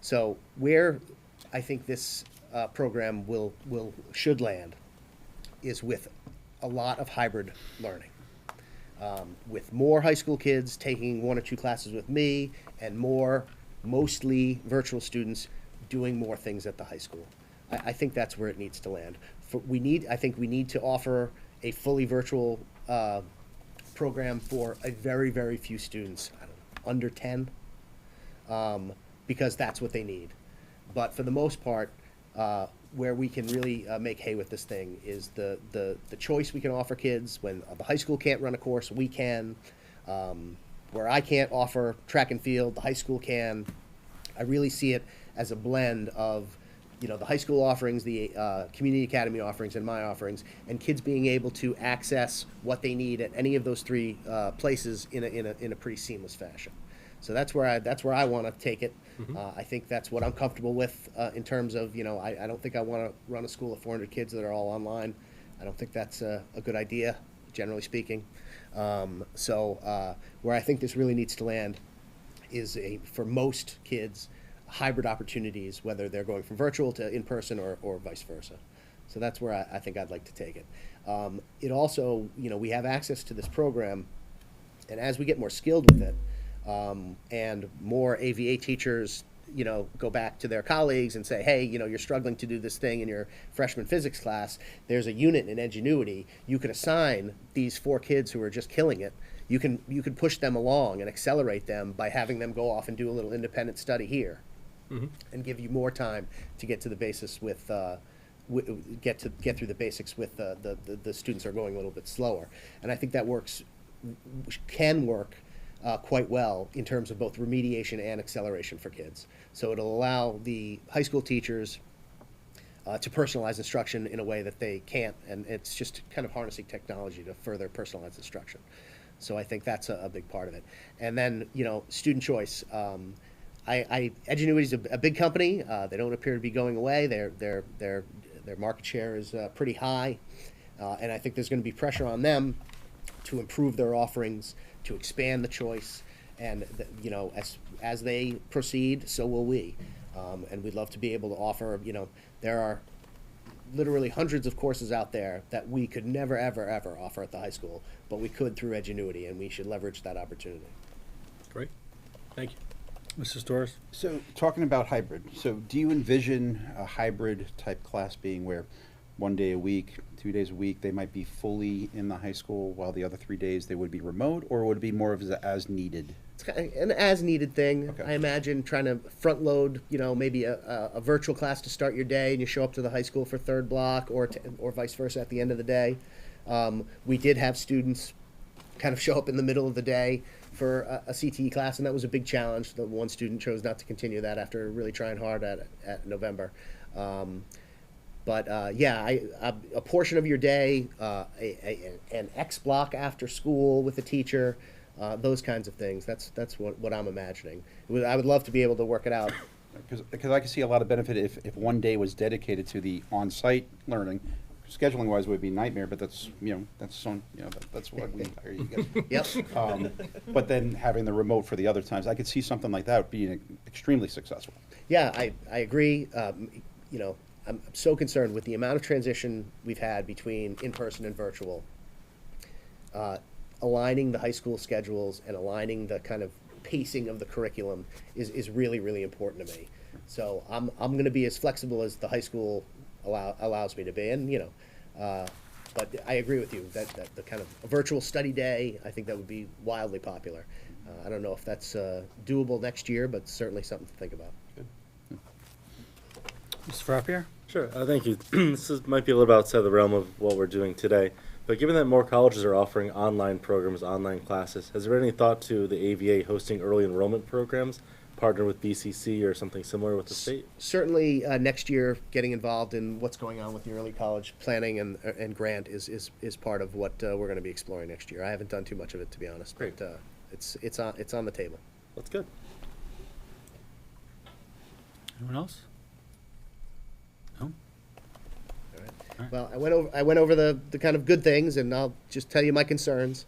[SPEAKER 4] So where I think this program should land is with a lot of hybrid learning. With more high school kids taking 1 or 2 classes with me, and more mostly virtual students doing more things at the high school. I think that's where it needs to land. I think we need to offer a fully virtual program for a very, very few students, I don't know, under 10, because that's what they need. But for the most part, where we can really make hay with this thing is the choice we can offer kids. When the high school can't run a course, we can. Where I can't offer track and field, the high school can. I really see it as a blend of, you know, the high school offerings, the community academy offerings, and my offerings, and kids being able to access what they need at any of those 3 places in a pretty seamless fashion. So that's where I want to take it. I think that's what I'm comfortable with in terms of, you know, I don't think I want to run a school of 400 kids that are all online. I don't think that's a good idea, generally speaking. So where I think this really needs to land is for most kids, hybrid opportunities, whether they're going from virtual to in-person or vice versa. So that's where I think I'd like to take it. It also, you know, we have access to this program, and as we get more skilled with it, and more AVA teachers, you know, go back to their colleagues and say, hey, you know, you're struggling to do this thing in your freshman physics class. There's a unit in Ingenuity. You could assign these 4 kids who are just killing it. You can push them along and accelerate them by having them go off and do a little independent study here, and give you more time to get to the basis with get through the basics with the students who are going a little bit slower. And I think that can work quite well in terms of both remediation and acceleration for kids. So it'll allow the high school teachers to personalize instruction in a way that they can't, and it's just kind of harnessing technology to further personalize instruction. So I think that's a big part of it. And then, you know, student choice. Edgenuity is a big company. They don't appear to be going away. Their market share is pretty high, and I think there's going to be pressure on them to improve their offerings, to expand the choice, and you know, as they proceed, so will we. And we'd love to be able to offer. You know, there are literally hundreds of courses out there that we could never, ever, ever offer at the high school, but we could through Edgenuity, and we should leverage that opportunity.
[SPEAKER 13] Great, thank you.
[SPEAKER 2] Mr. Storrs?
[SPEAKER 11] So, talking about hybrid, so do you envision a hybrid type class being where 1 day a week, 2 days a week, they might be fully in the high school while the other 3 days they would be remote, or would it be more of as needed?
[SPEAKER 4] It's kind of an as-needed thing.
[SPEAKER 11] Okay.
[SPEAKER 4] I imagine trying to front load, maybe a virtual class to start your day, and you show up to the high school for third block, or vice versa at the end of the day. We did have students kind of show up in the middle of the day for a CTE class, and that was a big challenge. The one student chose not to continue that after really trying hard at November. A portion of your day, an X block after school with a teacher, those kinds of things. That's what I'm imagining. I would love to be able to work it out.
[SPEAKER 11] Because I can see a lot of benefit if 1 day was dedicated to the on-site learning. Scheduling wise would be a nightmare, but that's that's what we hire you guys.
[SPEAKER 4] Yep.
[SPEAKER 11] But then having the remote for the other times, I could see something like that being extremely successful.
[SPEAKER 4] Yeah, I agree. I'm so concerned with the amount of transition we've had between in-person and virtual. Aligning the high school schedules and aligning the kind of pacing of the curriculum is really, really important to me. So I'm going to be as flexible as the high school allows me to be, and but I agree with you that the kind of a virtual study day, I think that would be wildly popular. I don't know if that's doable next year, but certainly something to think about.
[SPEAKER 2] Mr. Frappier?
[SPEAKER 6] Sure, thank you. Might be a little bit outside the realm of what we're doing today, but given that more colleges are offering online programs, online classes, has there been any thought to the AVA hosting early enrollment programs, partner with BCC or something similar with the state?
[SPEAKER 4] Certainly, next year, getting involved in what's going on with the early college planning and grant is part of what we're going to be exploring next year. I haven't done too much of it, to be honest.
[SPEAKER 6] Great.
[SPEAKER 4] But it's on the table.
[SPEAKER 6] That's good.
[SPEAKER 2] Anyone else? No?
[SPEAKER 4] Well, I went over the kind of good things, and I'll just tell you my concerns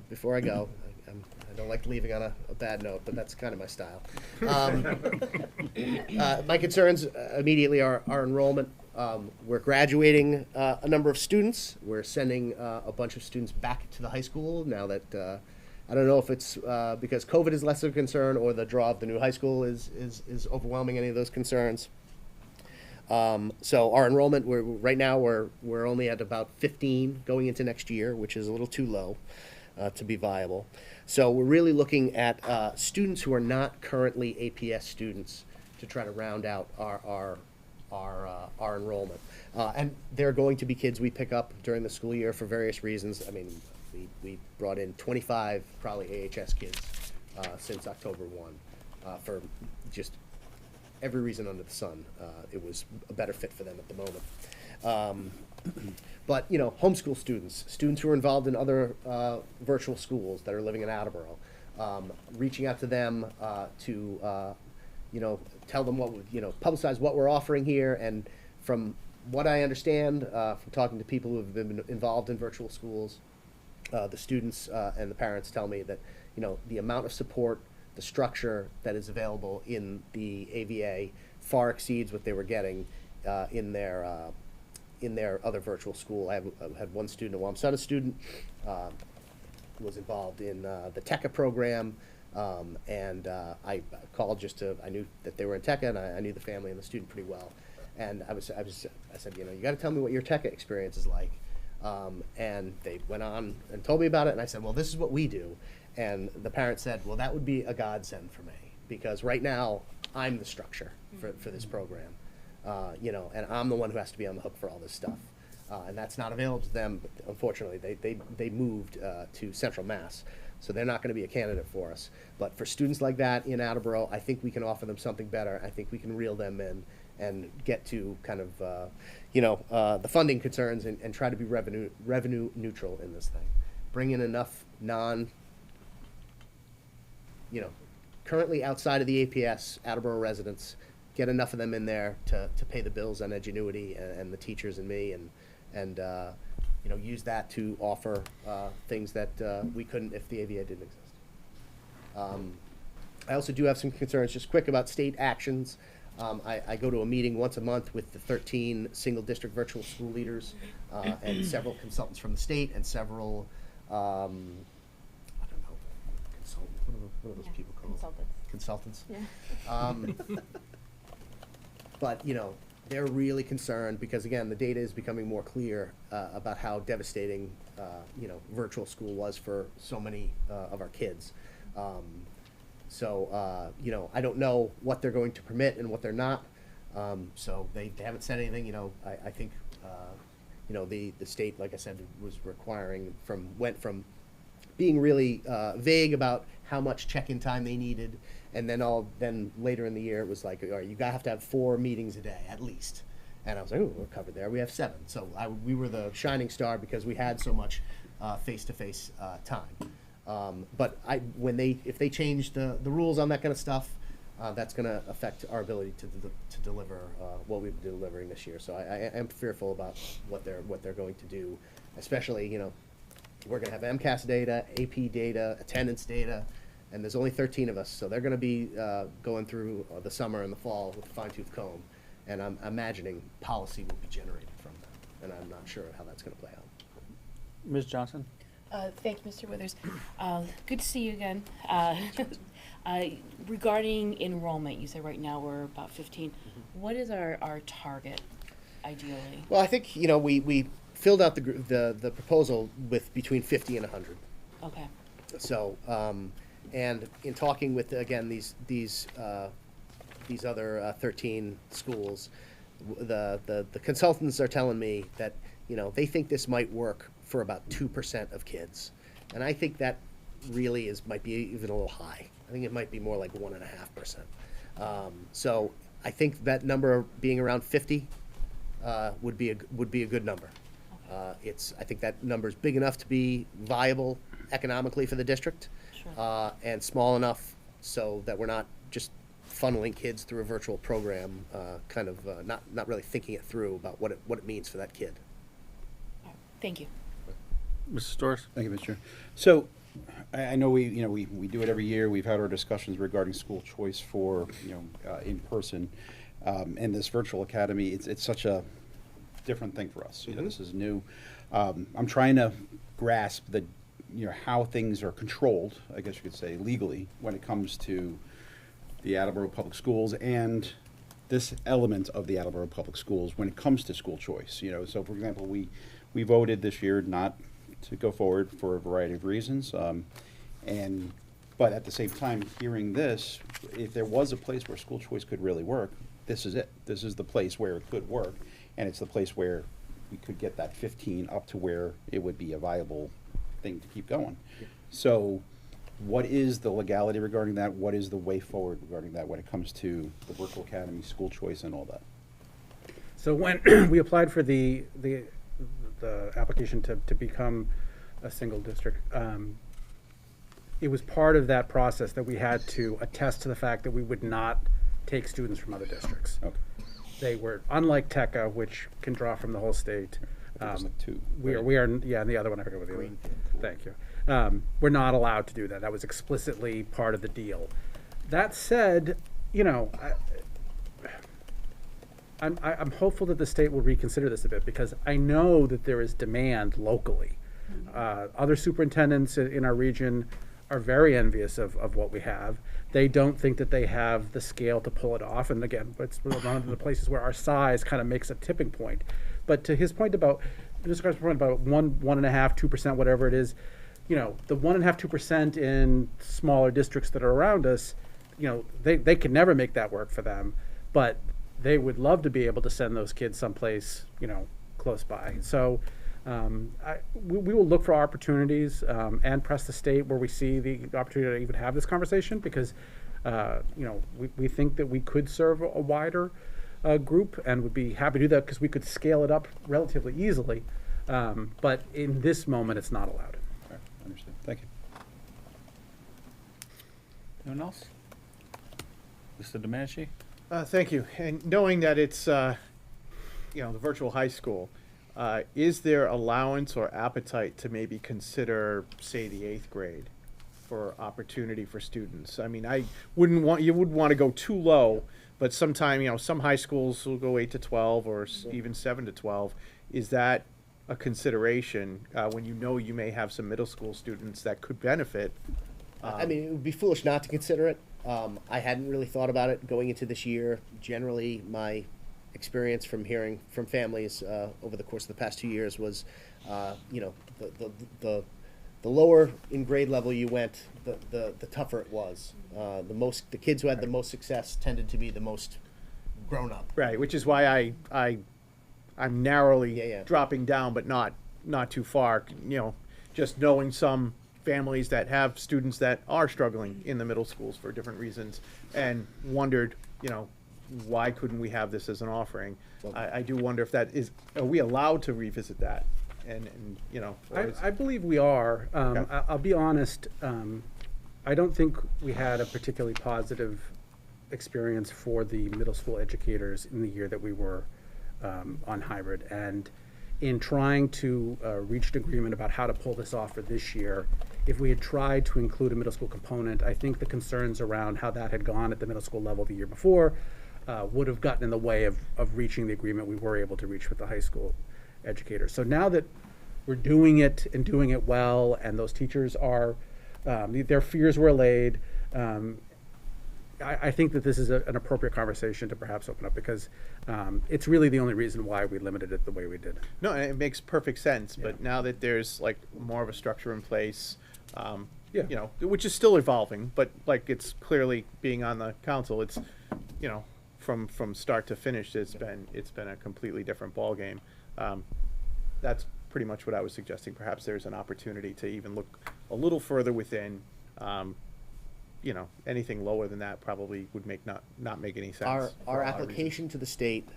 [SPEAKER 4] before I go. I don't like leaving on a bad note, but that's kind of my style. My concerns immediately are enrollment. We're graduating a number of students. We're sending a bunch of students back to the high school now that I don't know if it's because COVID is less of a concern or the draw of the new high school is overwhelming any of those concerns. So our enrollment, right now we're only at about 15 going into next year, which is a little too low to be viable. So we're really looking at students who are not currently APS students to try to round out our enrollment. And there are going to be kids we pick up during the school year for various reasons. I mean, we brought in 25 probably AHS kids since October 1 for just every reason under the sun. It was a better fit for them at the moment. But, homeschool students who are involved in other virtual schools that are living in Attleboro, reaching out to them to, tell them publicize what we're offering here. And from what I understand, from talking to people who have been involved in virtual schools, the students and the parents tell me that, the amount of support, the structure that is available in the AVA far exceeds what they were getting in their other virtual school. I had one student, a Wamsutta student, who was involved in the TECA program, and I called I knew that they were in TECA, and I knew the family and the student pretty well. And I said, you got to tell me what your TECA experience is like. And they went on and told me about it, and I said, well, this is what we do. And the parent said, well, that would be a godsend for me, because right now I'm the structure for this program, and I'm the one who has to be on the hook for all this stuff. And that's not available to them. But unfortunately, they moved to Central Mass, so they're not going to be a candidate for us. But for students like that in Attleboro, I think we can offer them something better. I think we can reel them in and get to kind of, the funding concerns and try to be revenue neutral in this thing. Bring in enough currently outside of the APS, Attleboro residents, get enough of them in there to pay the bills on Edgenuity and the teachers and me, and use that to offer things that we couldn't if the AVA didn't exist. I also do have some concerns, just quick, about state actions. I go to a meeting once a month with the 13 single district virtual school leaders and several consultants from the state and several, I don't know, what are those people called?
[SPEAKER 3] Consultants.
[SPEAKER 4] Consultants.
[SPEAKER 3] Yeah.
[SPEAKER 4] But, you know, they're really concerned because, again, the data is becoming more clear about how devastating, you know, virtual school was for so many of our kids. You know, I don't know what they're going to permit and what they're not. So they haven't said anything. You know, I think, you know, the state, like I said, was requiring went from being really vague about how much check-in time they needed, and then later in the year it was like, all right, you have to have 4 meetings a day at least. And I was like, oh, we're covered there. We have 7. So we were the shining star because we had so much face-to-face time. But if they change the rules on that kind of stuff, that's going to affect our ability to deliver what we've been delivering this year. So I am fearful about what they're going to do, especially, you know, we're going to have MCAS data, AP data, attendance data, and there's only 13 of us, so they're going to be going through the summer and the fall with a fine-tooth comb, and I'm imagining policy will be generated from that, and I'm not sure how that's going to play out.
[SPEAKER 2] Ms. Johnson?
[SPEAKER 14] Thank you, Mr. Withers. Good to see you again. Regarding enrollment, you said right now we're about 15. What is our target, ideally?
[SPEAKER 4] Well, I think, you know, we filled out the proposal with between 50 and 100.
[SPEAKER 14] Okay.
[SPEAKER 4] So, and in talking with, again, these other 13 schools, the consultants are telling me that, you know, they think this might work for about 2% of kids. And I think that really might be even a little high. I think it might be more like 1.5%. So I think that number being around 50 would be a good number. I think that number is big enough to be viable economically for the district,
[SPEAKER 14] Sure.
[SPEAKER 4] And small enough so that we're not just funneling kids through a virtual program, not really thinking it through about what it means for that kid.
[SPEAKER 14] Thank you.
[SPEAKER 2] Mr. Storrs?
[SPEAKER 11] Thank you, Mr. Chair. So, I know we do it every year. We've had our discussions regarding school choice for, in person. And this virtual academy, it's such a different thing for us. This is new. I'm trying to grasp how things are controlled, I guess you could say, legally when it comes to the Attleboro Public Schools and this element of the Attleboro Public Schools when it comes to school choice. So for example, we voted this year not to go forward for a variety of reasons. But at the same time, hearing this, if there was a place where school choice could really work, this is it. This is the place where it could work, and it's the place where we could get that 15 up to where it would be a viable thing to keep going. So what is the legality regarding that? What is the way forward regarding that when it comes to the virtual academy, school choice, and all that?
[SPEAKER 5] So when we applied for the application to become a single district, it was part of that process that we had to attest to the fact that we would not take students from other districts.
[SPEAKER 11] Okay.
[SPEAKER 5] They were, unlike TECA, which can draw from the whole state.
[SPEAKER 11] There's like 2.
[SPEAKER 5] We are, yeah, and the other one, I forget what the other one. Thank you. We're not allowed to do that. That was explicitly part of the deal. That said, I'm hopeful that the state will reconsider this a bit because I know that there is demand locally. Other superintendents in our region are very envious of what we have. They don't think that they have the scale to pull it off. And again, it's one of the places where our size kind of makes a tipping point. But to his point about, this guy's point about 1.5%, 2%, whatever it is, the 1.5%, 2% in smaller districts that are around us, they could never make that work for them. But they would love to be able to send those kids someplace, close by. So we will look for opportunities and press the state where we see the opportunity to even have this conversation because, we think that we could serve a wider group and would be happy to do that because we could scale it up relatively easily. But in this moment, it's not allowed.
[SPEAKER 11] All right, understood. Thank you.
[SPEAKER 2] Anyone else? Mr. Domenici?
[SPEAKER 15] Thank you. And knowing that it's, the virtual high school, is there allowance or appetite to maybe consider, say, the 8th grade for opportunity for students. I mean, you wouldn't want to go too low, but sometime, some high schools will go 8 to 12 or even 7 to 12. Is that a consideration when you may have some middle school students that could benefit?
[SPEAKER 4] I mean, it would be foolish not to consider it. I hadn't really thought about it going into this year. Generally, my experience from hearing from families over the course of the past 2 years was, the lower in grade level you went, the tougher it was. The kids who had the most success tended to be the most grown up.
[SPEAKER 15] Right, which is why I'm narrowly dropping down, but not too far. Just knowing some families that have students that are struggling in the middle schools for different reasons, and wondered, why couldn't we have this as an offering? I do wonder if are we allowed to revisit that?
[SPEAKER 5] I believe we are.
[SPEAKER 15] Okay.
[SPEAKER 5] I'll be honest. I don't think we had a particularly positive experience for the middle school educators in the year that we were on hybrid. And in trying to reach an agreement about how to pull this off for this year, if we had tried to include a middle school component, I think the concerns around how that had gone at the middle school level the year before would have gotten in the way of reaching the agreement we were able to reach with the high school educators. So now that we're doing it and doing it well, and those teachers are, their fears were allayed, I think that this is an appropriate conversation to perhaps open up, because it's really the only reason why we limited it the way we did.
[SPEAKER 15] No, it makes perfect sense. But now that there's more of a structure in place, which is still evolving, but it's clearly being on the council, it's from start to finish, it's been a completely different ballgame. That's pretty much what I was suggesting. Perhaps there's an opportunity to even look a little further within. Anything lower than that probably would not make any sense.
[SPEAKER 4] Our application to the state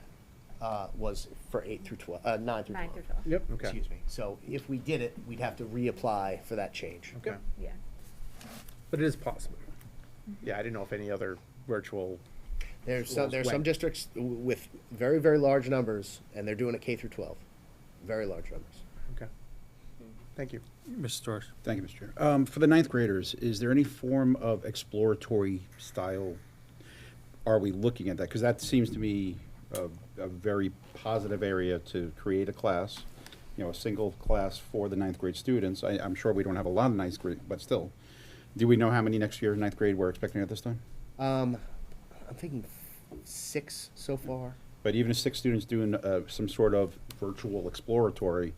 [SPEAKER 4] was for 8 through 12, 9 through 12.
[SPEAKER 7] 9 through 12.
[SPEAKER 15] Yep. Okay.
[SPEAKER 4] Excuse me. So if we did it, we'd have to reapply for that change.
[SPEAKER 15] Okay.
[SPEAKER 7] Yeah.
[SPEAKER 5] But it is possible.
[SPEAKER 15] Yeah, I didn't know if any other virtual.
[SPEAKER 4] There's
[SPEAKER 15] schools
[SPEAKER 4] some
[SPEAKER 15] went.
[SPEAKER 4] districts with very, very large numbers, and they're doing it K through 12. Very large numbers.
[SPEAKER 15] Okay. Thank you.
[SPEAKER 2] Mr. Storrs.
[SPEAKER 11] Thank you, Mr. Chair. For the ninth graders, is there any form of exploratory style? Are we looking at that? Because that seems to me a very positive area to create a class, a single class for the ninth grade students. I'm sure we don't have a lot of ninth grade, but still. Do we know how many next year ninth grade we're expecting at this time?
[SPEAKER 4] I'm thinking 6 so far.
[SPEAKER 11] But even if 6 students doing some sort of virtual exploratory,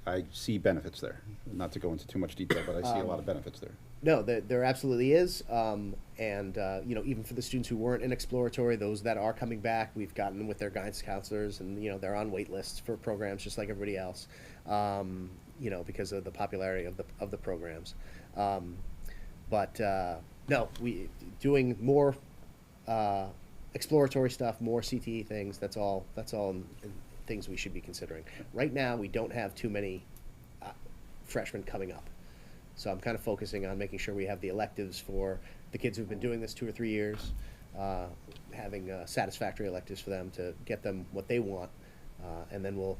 [SPEAKER 11] I see benefits there. Not to go into too much detail, but I see a lot of benefits there.
[SPEAKER 4] No, there absolutely is. Even for the students who weren't in exploratory, those that are coming back, we've gotten them with their guidance counselors, and they're on wait lists for programs just like everybody else. Because of the popularity of the programs. No, we doing more exploratory stuff, more CTE things. That's all things we should be considering. Right now, we don't have too many freshmen coming up. So I'm kind of focusing on making sure we have the electives for the kids who've been doing this 2 or 3 years, having satisfactory electives for them to get them what they want, and then we'll,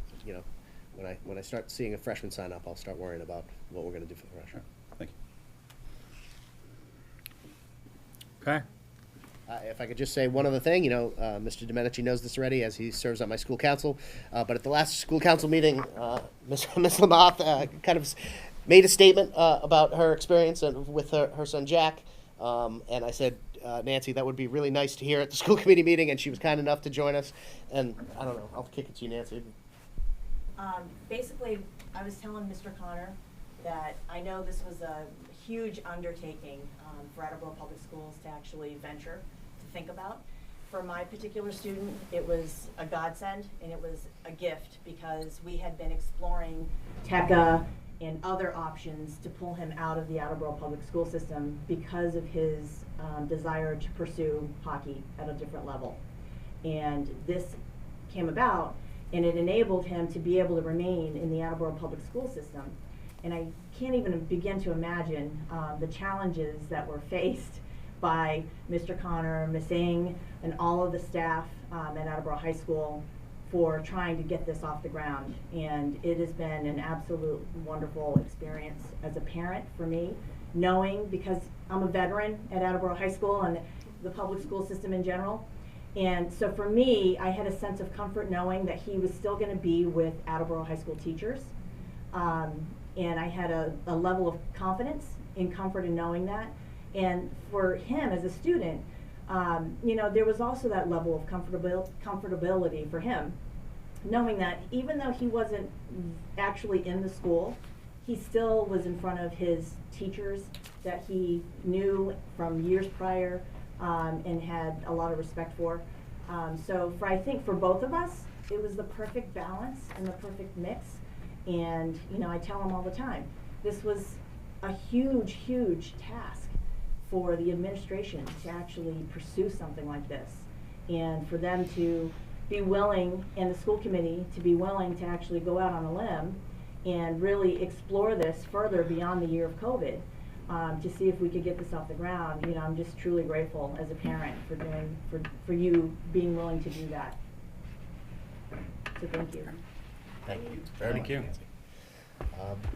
[SPEAKER 4] when I start seeing a freshman sign up, I'll start worrying about what we're going to do for the freshman.
[SPEAKER 11] Thank you.
[SPEAKER 2] Okay.
[SPEAKER 4] If I could just say one other thing, Mr. Domenici knows this already as he serves on my school council, but at the last school council meeting, Ms. Lamoth kind of made a statement about her experience with her son Jack, and I said, Nancy, that would be really nice to hear at the school committee meeting, and she was kind enough to join us, and I don't know, I'll kick it to you, Nancy.
[SPEAKER 16] Basically, I was telling Mr. Connor that I know this was a huge undertaking for Attleboro Public Schools to actually venture to think about. For my particular student, it was a godsend and it was a gift because we had been exploring TECA and other options to pull him out of the Attleboro Public School system because of his desire to pursue hockey at a different level. And this came about and it enabled him to be able to remain in the Attleboro Public School system. And I can't even begin to imagine the challenges that were faced by Mr. Connor, Ms. Ng, and all of the staff at Attleboro High School for trying to get this off the ground. And it has been an absolute wonderful experience as a parent for me knowing, because I'm a veteran at Attleboro High School and the public school system in general. And so for me, I had a sense of comfort knowing that he was still going to be with Attleboro High School teachers. And I had a level of confidence and comfort in knowing that. And for him as a student, you know, there was also that level of comfortability for him, knowing that even though he wasn't actually in the school, he still was in front of his teachers that he knew from years prior, and had a lot of respect for. So I think for both of us, it was the perfect balance and the perfect mix. And, you know, I tell him all the time, this was a huge, huge task for the administration to actually pursue something like this. And for them to be willing, and the school committee to be willing to actually go out on a limb and really explore this further beyond the year of COVID, to see if we could get this off the ground. You know, I'm just truly grateful as a parent for you being willing to do that. So thank you.
[SPEAKER 4] Thank you very much.
[SPEAKER 2] Thank you.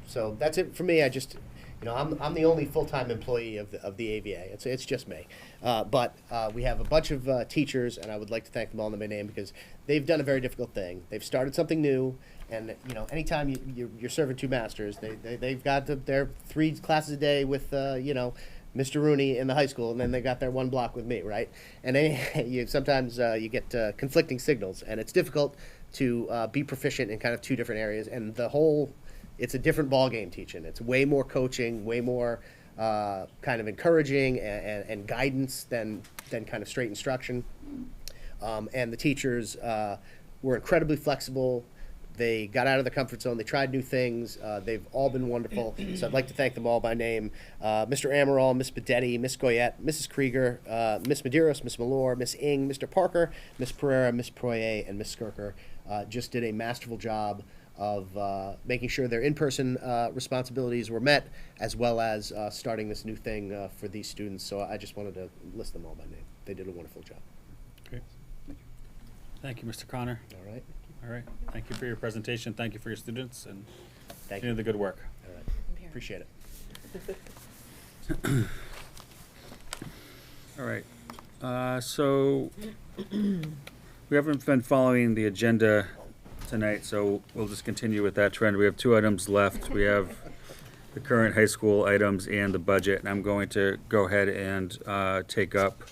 [SPEAKER 4] So that's it for me. I just, you know, I'm the only full-time employee of the AVA. It's just me. But we have a bunch of teachers, and I would like to thank them all in my name because they've done a very difficult thing. They've started something new, and you know, anytime you're serving two masters, they've got their 3 classes a day with you know, Mr. Rooney in the high school, and then they got their 1 block with me, right? And then sometimes you get conflicting signals, and it's difficult to be proficient in kind of 2 different areas, and it's a different ball game teaching. It's way more coaching, way more kind of encouraging and guidance than kind of straight instruction. And the teachers were incredibly flexible. They got out of their comfort zone. They tried new things. They've all been wonderful. So I'd like to thank them all by name. Mr. Amaral, Miss Bedetti, Miss Goyette, Mrs. Krieger, Miss Medeiros, Miss Malore, Miss Ing, Mr. Parker, Miss Pereira, Miss Proyer, and Miss Skirker just did a masterful job of making sure their in-person responsibilities were met, as well as starting this new thing for these students. So I just wanted to list them all by name. They did a wonderful job.
[SPEAKER 2] Okay. Thank you, Mr. Connor.
[SPEAKER 4] All right.
[SPEAKER 2] All right. Thank you for your presentation. Thank you for your students, and
[SPEAKER 4] Thank
[SPEAKER 2] continue
[SPEAKER 4] you.
[SPEAKER 2] the good work.
[SPEAKER 4] All right. Appreciate it.
[SPEAKER 2] All right. So we haven't been following the agenda tonight, so we'll just continue with that trend. We have 2 items left. We have the current high school items and the budget, and I'm going to go ahead and take up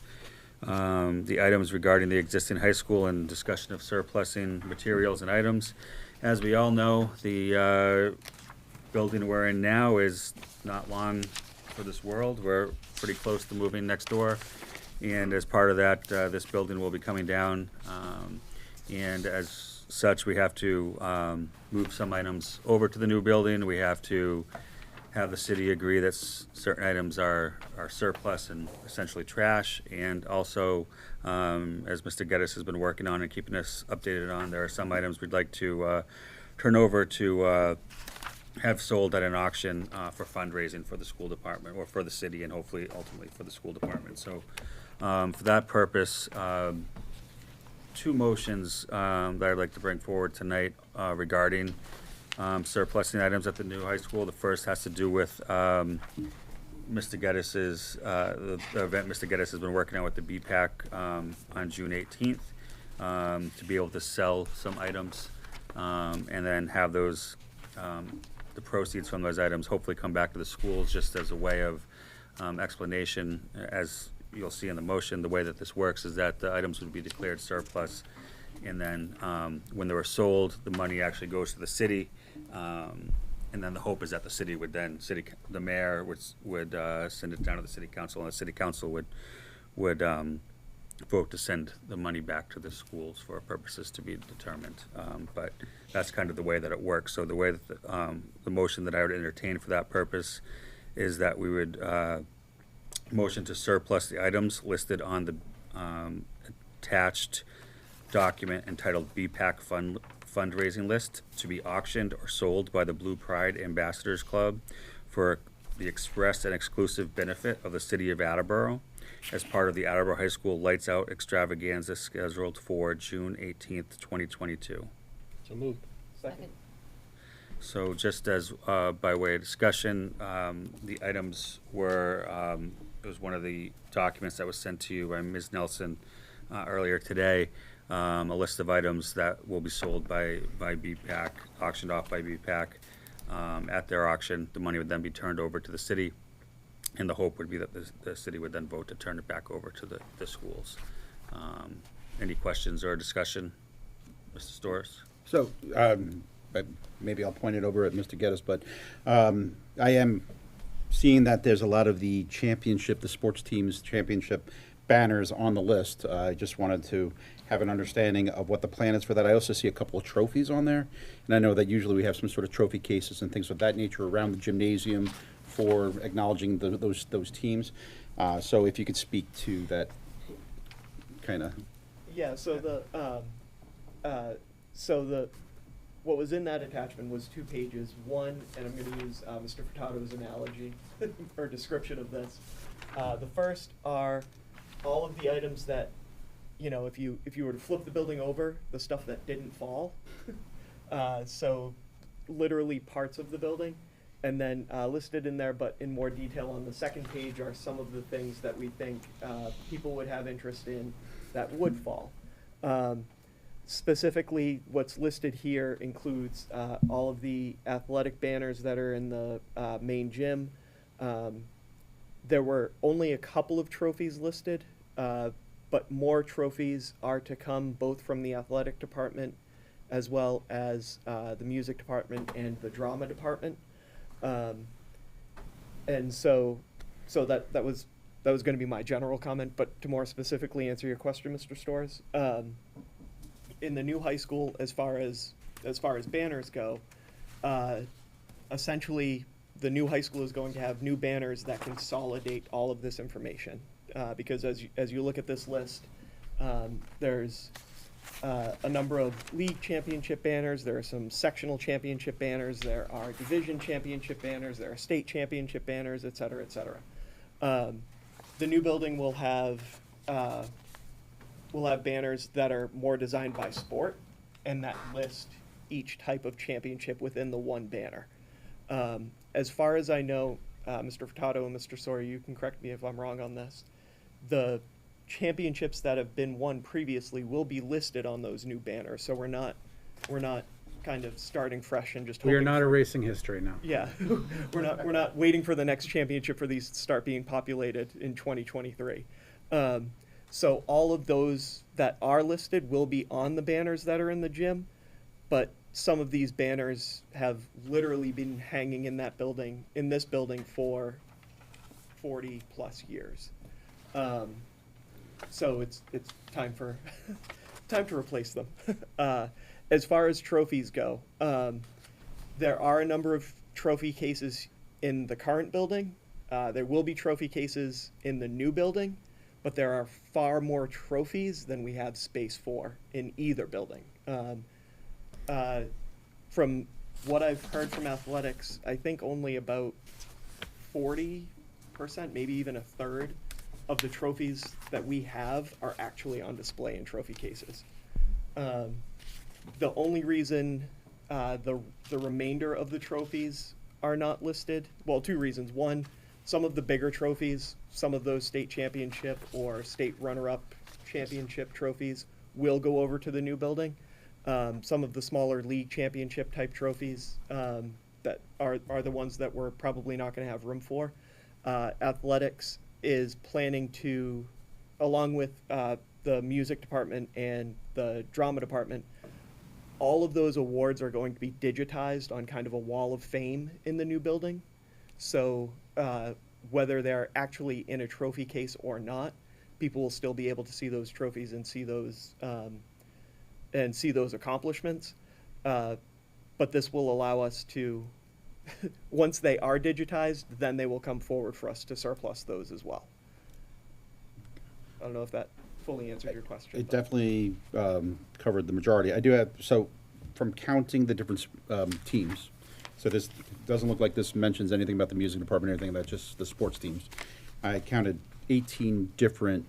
[SPEAKER 2] the items regarding the existing high school and discussion of surplusing materials and items. As we all know, the building we're in now is not long for this world. We're pretty close to moving next door, and as part of that, this building will be coming down, and as such, we have to move some items over to the new building. We have to have the city agree that certain items are surplus and essentially trash. And also, as Mr. Geddes has been working on and keeping us updated on, there are some items we'd like to turn over to have sold at an auction for fundraising for the school department, or for the city, and hopefully ultimately for the school department. So for that purpose, 2 motions that I'd like to bring forward tonight regarding surplusing items at the new high school. The first has to do with Mr. Geddes's, the event Mr. Geddes has been working on with the BPAC on June 18th to be able to sell some items and then have those, the proceeds from those items hopefully come back to the schools, just as a way of explanation. As you'll see in the motion, the way that this works is that the items would be declared surplus, and then when they were sold, the money actually goes to the city, and then the hope is that the city would then, the mayor would send it down to the city council, and the city council would vote to send the money back to the schools for purposes to be determined. But that's kind of the way that it works. So the way that the motion that I would entertain for that purpose is that we would motion to surplus the items listed on the attached document entitled BPAC fundraising list to be auctioned or sold by the Blue Pride Ambassadors Club for the express and exclusive benefit of the city of Attleboro as part of the Attleboro High School Lights Out extravaganza scheduled for June 18th, 2022.
[SPEAKER 6] So moved.
[SPEAKER 12] Second.
[SPEAKER 2] So just as by way of discussion, the items were, it was one of the documents that was sent to you by Ms. Nelson earlier today, a list of items that will be sold by BPAC, auctioned off by BPAC. At their auction, the money would then be turned over to the city, and the hope would be that the city would then vote to turn it back over to the schools. Any questions or discussion, Mr. Storrs?
[SPEAKER 11] So, maybe I'll point it over at Mr. Geddes, but I am seeing that there's a lot of the championship, the sports teams' championship banners on the list. I just wanted to have an understanding of what the plan is for that. I also see a couple of trophies on there, and I know that usually we have some sort of trophy cases and things of that nature around the gymnasium for acknowledging those teams. So if you could speak to that kind of.
[SPEAKER 12] Yeah, so what was in that attachment was 2 pages. One, and I'm going to use Mr. Furtado's analogy or description of this. The first are all of the items that, you know, if you were to flip the building over, the stuff that didn't fall. So literally parts of the building. And then listed in there, but in more detail on the second page, are some of the things that we think people would have interest in that would fall. Specifically, what's listed here includes all of the athletic banners that are in the main gym. There were only a couple of trophies listed, but more trophies are to come, both from the athletic department as well as the music department and the drama department. And so that was going to be my general comment, but to more specifically answer your question, Mr. Storrs, in the new high school, as far as banners go, essentially the new high school is going to have new banners that consolidate all of this information, because as you look at this list, there's a number of league championship banners, there are some sectional championship banners, there are division championship banners, there are state championship banners, et cetera, et cetera. The new building will have banners that are more designed by sport and that list each type of championship within the one banner. As far as I know, Mr. Furtado and Mr. Sawyer, you can correct me if I'm wrong on this, the championships that have been won previously will be listed on those new banners, so we're not kind of starting fresh and just
[SPEAKER 5] we are not erasing history now.
[SPEAKER 12] Yeah. we're not waiting for the next championship for these to start being populated in 2023. So all of those that are listed will be on the banners that are in the gym, but some of these banners have literally been hanging in this building for 40 plus years. So it's time for time to replace them. As far as trophies go, there are a number of trophy cases in the current building. There will be trophy cases in the new building, but there are far more trophies than we have space for in either building. From what I've heard from athletics, I think only about 40%, maybe even a third, of the trophies that we have are actually on display in trophy cases. The only reason the remainder of the trophies are not listed, well, 2 reasons. One, some of the bigger trophies, some of those state championship or state runner-up championship trophies will go over to the new building. Some of the smaller league championship type trophies that are the ones that we're probably not going to have room for. Athletics is planning to, along with the music department and the drama department, all of those awards are going to be digitized on kind of a wall of fame in the new building. So whether they're actually in a trophy case or not, people will still be able to see those trophies and see those accomplishments. But this will allow us to, once they are digitized, then they will come forward for us to surplus those as well. I don't know if that fully answered your question.
[SPEAKER 11] It definitely covered the majority. I do have, so from counting the different teams, so this doesn't look like this mentions anything about the music department or anything, that's just the sports teams. I counted 18 different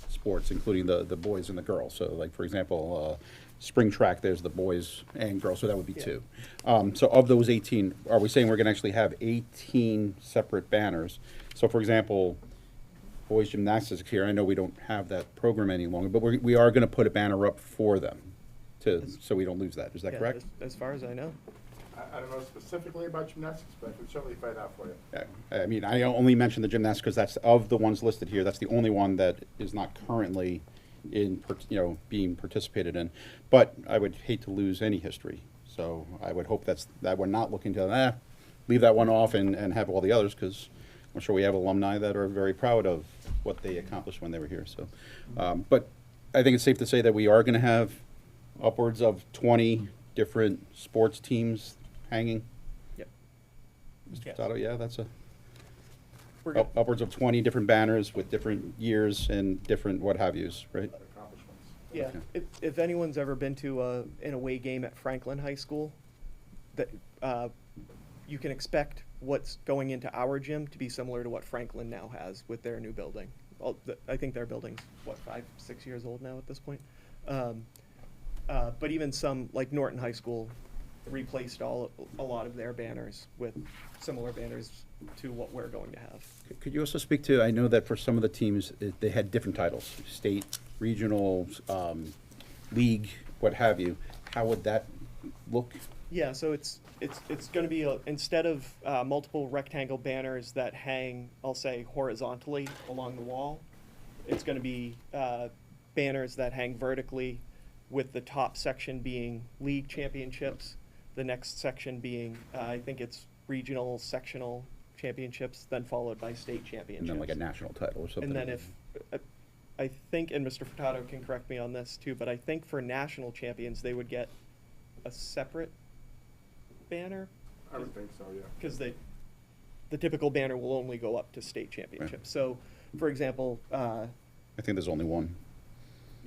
[SPEAKER 11] sports, including the boys and the girls. So like, for example, spring track, there's the boys and girls, so that would be 2. So of those 18, are we saying we're going to actually have 18 separate banners? So for example, boys gymnastics here, I know we don't have that program any longer, but we are going to put a banner up for them so we don't lose that. Is that correct?
[SPEAKER 12] As far as I know.
[SPEAKER 1] I don't know specifically about gymnastics, but I can certainly find out for you.
[SPEAKER 11] Yeah, I mean, I only mentioned the gymnastics because that's, of the ones listed here, that's the only one that is not currently being participated in. But I would hate to lose any history. So I would hope that we're not looking to leave that one off and have all the others, because I'm sure we have alumni that are very proud of what they accomplished when they were here. So, but I think it's safe to say that we are going to have upwards of 20 different sports teams hanging.
[SPEAKER 12] Yep.
[SPEAKER 11] Mr.
[SPEAKER 12] Yes.
[SPEAKER 11] Furtado, yeah, that's
[SPEAKER 12] We're good.
[SPEAKER 11] upwards of 20 different banners with different years and different what have yous, right?
[SPEAKER 12] Yeah,
[SPEAKER 11] Okay.
[SPEAKER 12] if anyone's ever been to an away game at Franklin High School, that you can expect what's going into our gym to be similar to what Franklin now has with their new building. I think their building's, 5-6 years old now at this point. But even some, like Norton High School, replaced a lot of their banners with similar banners to what we're going to have.
[SPEAKER 11] Could you also speak to, I know that for some of the teams, they had different titles, state, regional, league, what have you. How would that look?
[SPEAKER 12] Yeah, so it's going to be, instead of multiple rectangle banners that hang, I'll say, horizontally along the wall, it's going to be banners that hang vertically, with the top section being league championships, the next section being, I think it's regional, sectional championships, then followed by state championships.
[SPEAKER 11] And then like a national title or something?
[SPEAKER 12] And then I think, and Mr. Furtado can correct me on this too, but I think for national champions, they would get a separate banner.
[SPEAKER 1] I would think so, yeah.
[SPEAKER 12] Because the typical banner will only go up to state championships. Right. So, for example,
[SPEAKER 11] I think there's only one.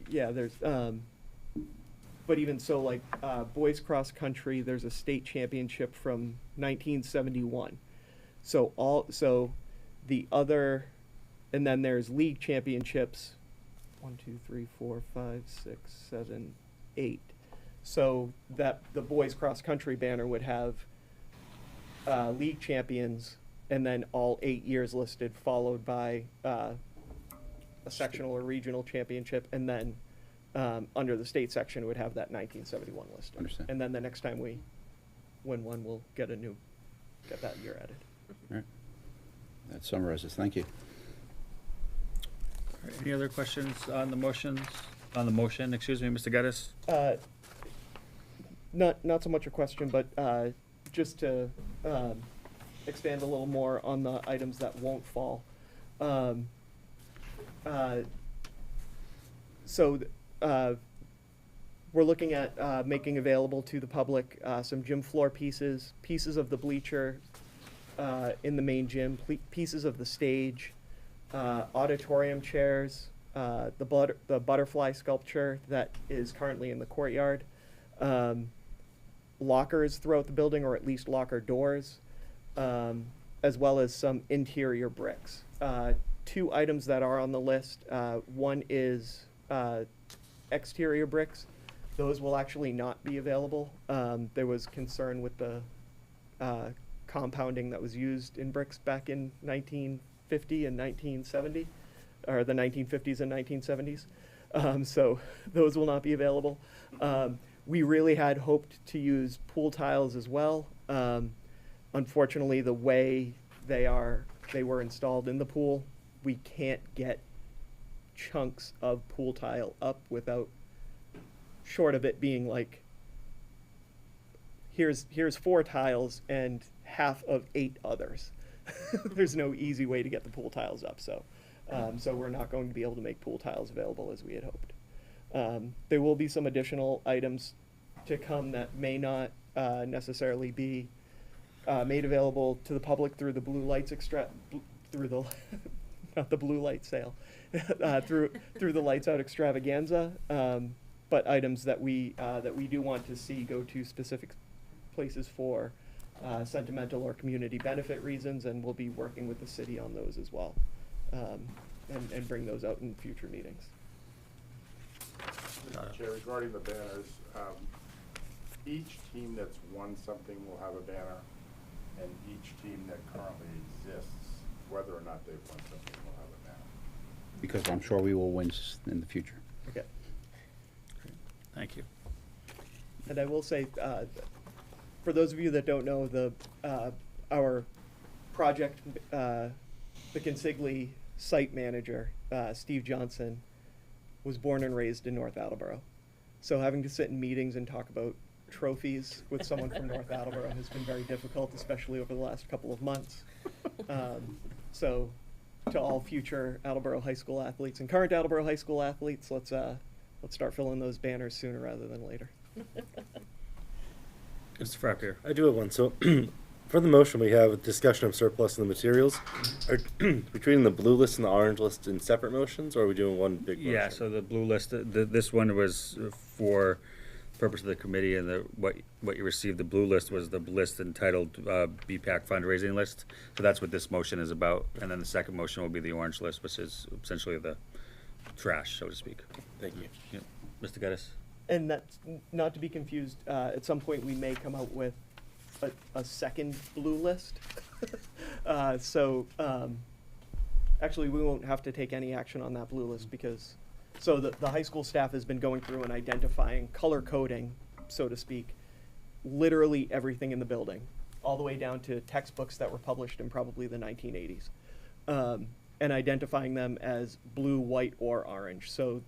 [SPEAKER 12] Yeah, there's, but even so, like boys cross country, there's a state championship from 1971. So the other, and then there's league championships, 1, 2, 3, 4, 5, 6, 7, 8. So that the boys cross country banner would have league champions, and then all 8 years listed, followed by a sectional or regional championship, and then under the state section would have that 1971 listed.
[SPEAKER 11] Understand.
[SPEAKER 12] And then the next time we win one, we'll get that year added.
[SPEAKER 11] All right. That summarizes. Thank you.
[SPEAKER 2] All right, any other questions on the motions? On the motion, excuse me, Mr. Geddes?
[SPEAKER 12] Not so much a question, but just to expand a little more on the items that won't fall. We're looking at making available to the public some gym floor pieces of the bleacher in the main gym, pieces of the stage, auditorium chairs, the butterfly sculpture that is currently in the courtyard, lockers throughout the building, or at least locker doors, as well as some interior bricks. 2 items that are on the list. One is exterior bricks. Those will actually not be available. There was concern with the compounding that was used in bricks back in 1950 and 1970, or the 1950s and 1970s. So those will not be available. We really had hoped to use pool tiles as well. Unfortunately, the way they were installed in the pool, we can't get chunks of pool tile up without, short of it being like, here's 4 tiles and half of 8 others. There's no easy way to get the pool tiles up, so we're not going to be able to make pool tiles available as we had hoped. There will be some additional items to come that may not necessarily be made available to the public through the blue lights through the not the blue light sale, through the lights out extravaganza, but items that we do want to see go to specific places for sentimental or community benefit reasons, and we'll be working with the city on those as well, and bring those out in future meetings.
[SPEAKER 17] Mr. Chair, regarding the banners, each team that's won something will have a banner, and each team that currently exists, whether or not they've won something, will have a banner.
[SPEAKER 11] Because I'm sure we will win in the future.
[SPEAKER 12] Okay.
[SPEAKER 2] Thank you.
[SPEAKER 12] And I will say, for those of you that don't know, our project, the Consigli site manager, Steve Johnson, was born and raised in North Attleboro. So having to sit in meetings and talk about trophies with someone from North Attleboro has been very difficult, especially over the last couple of months. So to all future Attleboro High School athletes and current Attleboro High School athletes, let's start filling those banners sooner rather than later.
[SPEAKER 2] Mr. Frappier.
[SPEAKER 6] I do have one. So, for the motion, we have a discussion of surplus in the materials. Are we treating the blue list and the orange list in separate motions, or are we doing one big motion?
[SPEAKER 2] Yeah, so the blue list, this one was for purpose of the committee, and what you received, the blue list was the list entitled BPAC fundraising list. So that's what this motion is about. And then the second motion will be the orange list, which is essentially the trash, so to speak.
[SPEAKER 6] Thank you.
[SPEAKER 2] Yeah. Mr. Geddes?
[SPEAKER 12] And that's not to be confused, at some point we may come out with a second blue list. Actually, we won't have to take any action on that blue list because, so the high school staff has been going through and identifying, color coding, so to speak, literally everything in the building, all the way down to textbooks that were published in probably the 1980s, and identifying them as blue, white, or orange. So